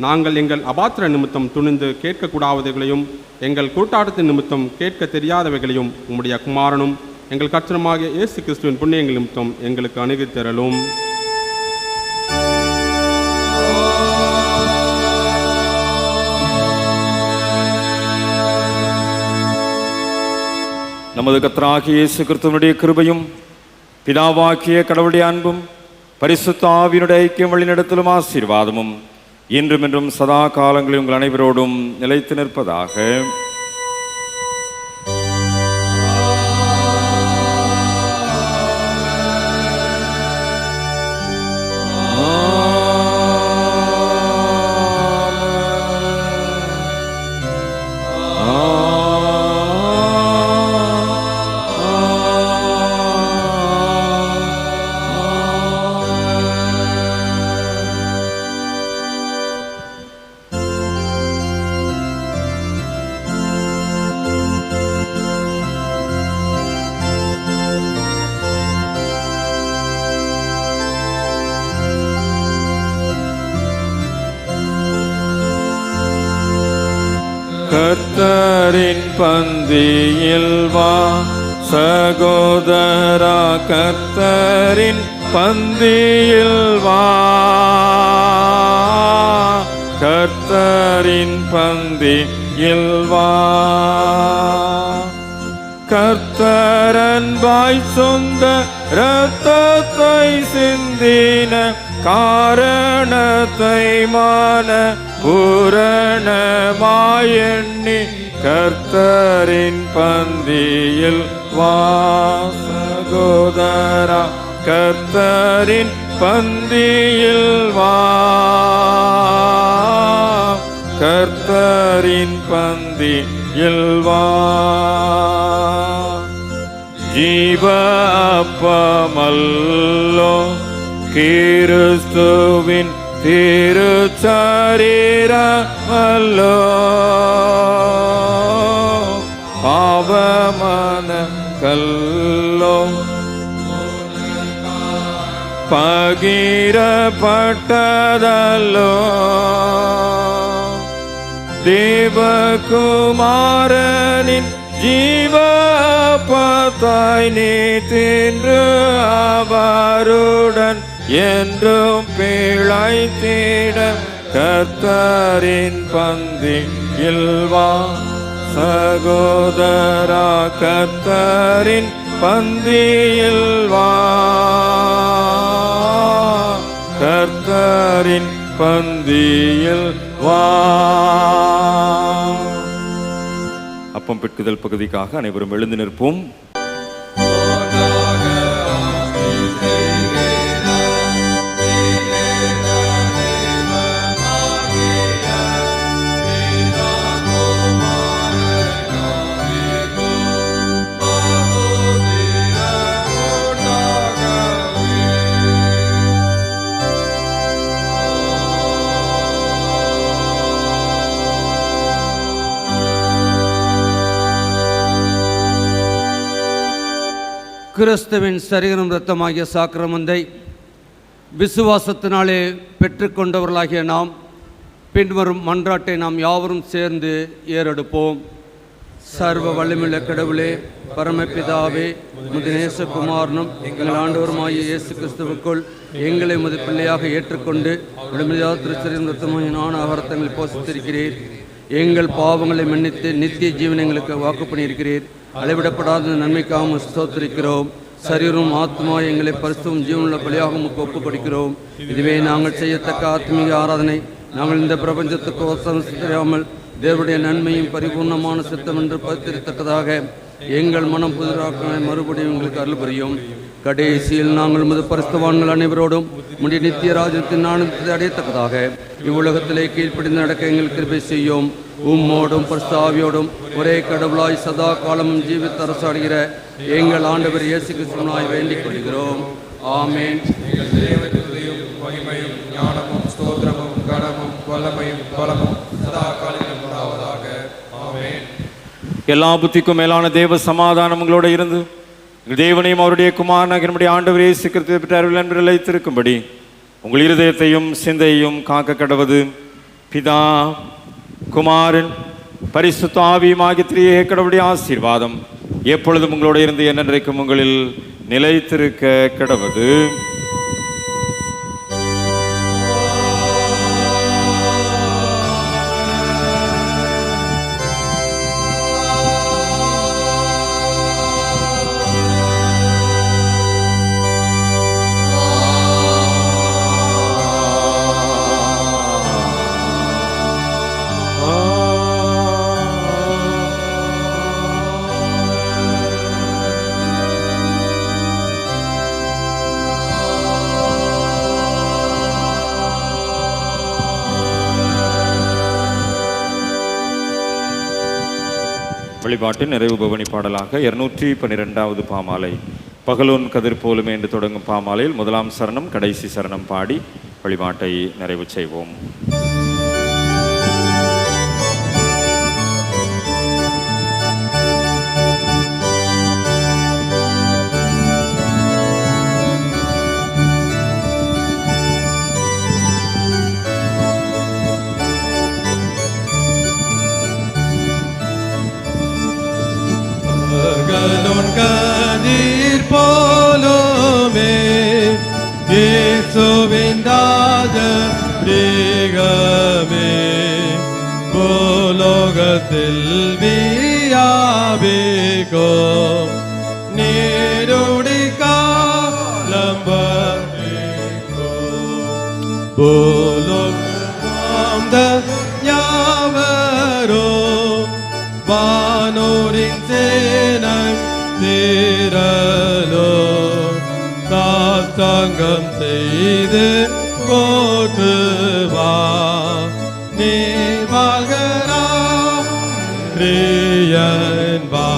நாங்கள் எங்கள் அபாத்திர நிமித்தம் துணிந்து கேட்கக்கூடாதவைகளையும் எங்கள் கூட்டாட்டத்தின் நிமித்தம் கேட்க தெரியாதவைகளையும் உம்முடைய குமாரனும் எங்கள் கர்த்தருமாகிய இயேசு கிறிஸ்துவின் புண்ணியங்கள் நிமித்தம் எங்களுக்கு அணுகித் தரலும். நமது கர்த்தராகிய இயேசு கிறிஸ்துவினுடைய கிருபையும் பிதாவாகிய கடவுளுடைய அன்பும் பரிசுத்த ஆவியினுடைய ஐக்கியம் வழிநடத்தலும் ஆசீர்வாதமும் இன்றும் என்றும் சதா காலங்களில் உங்கள் அனைவரோடும் நிலைத்து நிற்பதாக. கர்த்தரின் பந்தியில் வா சகோதரா, கர்த்தரின் பந்தியில் வா, கர்த்தரின் பந்தியில் இல்வா. கர்த்தரன்பாய் சொந்த இரத்தத்தை சிந்தின காரணத்தை மான பூரணமாய் எண்ணி கர்த்தரின் பந்தியில் வா. சகோதரா கர்த்தரின் பந்தியில் வா. கர்த்தரின் பந்தியில் வா. ஜீவ அப்பமல்லோ கிறிஸ்துவின் திருச்சரீரமல்லோ. பாவமான கல்லோ பகிரப்பட்டதல்லோ. தேவகுமாரனின் ஜீவப்பத்தாய் நீ தின்று அவருடன் என்றும் பிழைத்திட கர்த்தரின் பந்தியில் வா. சகோதரா கர்த்தரின் பந்தியில் வா. கர்த்தரின் பந்தியில் வா. அப்பம் பெட்குதல் பகுதிக்காக அனைவரும் எழுந்து நிற்போம். கிறிஸ்துவின் சரீரம் இரத்தமாகிய சாக்கிரமந்தை விசுவாசத்தினாலே பெற்றுக்கொண்டவர்களாகிய நாம் பின்வரும் மன்றாட்டை நாம் யாவரும் சேர்ந்து ஏறெடுப்போம். சர்வ வல்லமையுள்ள கடவுளே, பரமபிதாவே, உமது நேசகுமாரனும் எங்கள் ஆண்டவருமாகிய இயேசு கிறிஸ்துவுக்குள் எங்களை உமது பிள்ளையாக ஏற்றுக்கொண்டு விடுமையாக திருச்சரீரம் இரத்தமாகிய ஞான ஆகாரத்தங்களை போஷித்திருக்கிறீர். எங்கள் பாவங்களை மன்னித்து நித்திய ஜீவனை எங்களுக்கு வாக்கு பண்ணியிருக்கிறீர். அளவிடப்படாத நன்மைக்காக ஸ்தோத்திரிக்கிறோம். சரீரம் ஆத்மா எங்களை பரிசுத்தமும் ஜீவனுள்ள பலியாக ஒப்புக் கொடுக்கிறோம். இதுவே நாங்கள் செய்யத்தக்க ஆத்மீக ஆராதனை. நாங்கள் இந்த பிரபஞ்சத்துக்கு தெரியாமல் தேவனுடைய நன்மையும் பரிபூர்ணமான சித்தம் என்று பரித்திருத்தக்கதாக எங்கள் மனம் புதிராக்க மறுபடியும் எங்களுக்கு அருள் புரியும். கடைசியில் நாங்கள் உமது பரிசுத்தவான்கள் அனைவரோடும் முடி நித்திய ராஜ்யத்தின் ஆனந்தத்தை அடையத்தக்கதாக இவ்வுலகத்திலே கீழ்ப்படிந்து நடக்க எங்கள் கிருபை செய்யும். உம்மோடும் பரிசுத்தாவியோடும் ஒரே கடவுளாய் சதா காலமும் ஜீவித்த அரசாடுகிற எங்கள் ஆண்டவர் இயேசு கிறிஸ்துவினாய் வேண்டிக் கொள்கிறோம். ஆமென். மகிமையும் ஞானமும் ஸ்தோத்திரமும் கனமும் வல்லமையும் பலமும் சதா காலமும் உண்டாவதாக. ஆமென். எல்லா புத்திக்கும் மேலான தேவ சமாதானம் உங்களோட இருந்து தேவனையும் அவருடைய குமாரனாகிய நம்முடைய ஆண்டவர் இயேசு கிறிஸ்துவை பெற்ற அருள் என்று நிலைத்திருக்கும்படி உங்கள் இருதயத்தையும் சிந்தையும் காக்க கடவது பிதா குமாரன் பரிசுத்த ஆவியுமாகிய திரியேக கடவுளுடைய ஆசீர்வாதம் எப்பொழுதும் உங்களோட இருந்து என்னென்றைக்கும் உங்களில் நிலைத்திருக்க கடவது. வழிபாட்டின் நிறைவு பவனி பாடலாக 212வது பாமாலை பகலோன் கதிர் போலுமே என்று தொடங்கும் பாமாலையில் முதலாம் சரணம் கடைசி சரணம் பாடி வழிபாட்டை நிறைவு செய்வோம். கதிர் போலுமே இயேசுவின் ராஜ பிரியமே பூலோகத்தில் வியாபிக்கும் நீருடி காலம் பூலோகம் யாவரோ வானோரின் சேனை திரளோ காத்தங்கம் செய்து போற்றுவா நீ வாழ்கிறா பிரியன் வா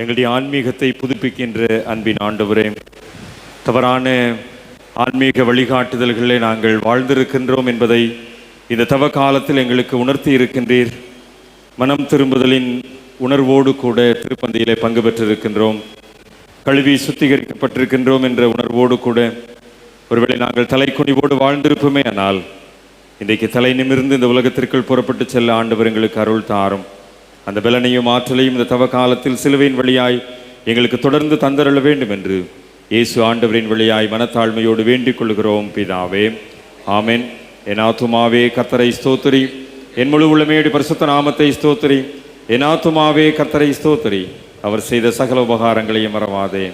எங்களுடைய ஆன்மீகத்தை புதுப்பிக்கின்ற அன்பின் ஆண்டவரே, தவறான ஆன்மீக வழிகாட்டுதல்களை நாங்கள் வாழ்ந்திருக்கின்றோம் என்பதை இந்த தவ காலத்தில் எங்களுக்கு உணர்த்தி இருக்கின்றீர். மனம் திரும்புதலின் உணர்வோடு கூட திருப்பந்தியிலே பங்கு பெற்றிருக்கின்றோம். கழுவி சுத்திகரிக்கப்பட்டிருக்கின்றோம் என்ற உணர்வோடு கூட ஒருவேளை நாங்கள் தலைக்குனிவோடு வாழ்ந்திருப்போமே, ஆனால் இன்றைக்கு தலை நிமிர்ந்து இந்த உலகத்திற்குள் புறப்பட்டு செல்ல ஆண்டவர் எங்களுக்கு அருள் தாரும். அந்த பலனையும் ஆற்றலையும் இந்த தவ காலத்தில் சிலுவையின் வழியாய் எங்களுக்கு தொடர்ந்து தந்தருள வேண்டும் என்று இயேசு ஆண்டவரின் வழியாய் மனத்தாழ்மையோடு வேண்டிக் கொள்கிறோம் பிதாவே. ஆமென். என் ஆத்துமாவே கர்த்தரை ஸ்தோத்திரி, என் முழு உள்ளமையுடைய பரிசுத்த நாமத்தை ஸ்தோத்திரி. என் ஆத்துமாவே கர்த்தரை ஸ்தோத்திரி, அவர் செய்த சகல உபகாரங்களையும் மறவாதே.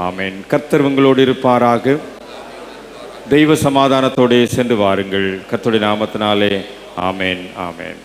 ஆமென். கர்த்தர் உங்களோடு இருப்பாராக. தெய்வ சமாதானத்தோடே சென்று வாருங்கள். கர்த்தருடைய நாமத்தினாலே ஆமென். ஆமென்.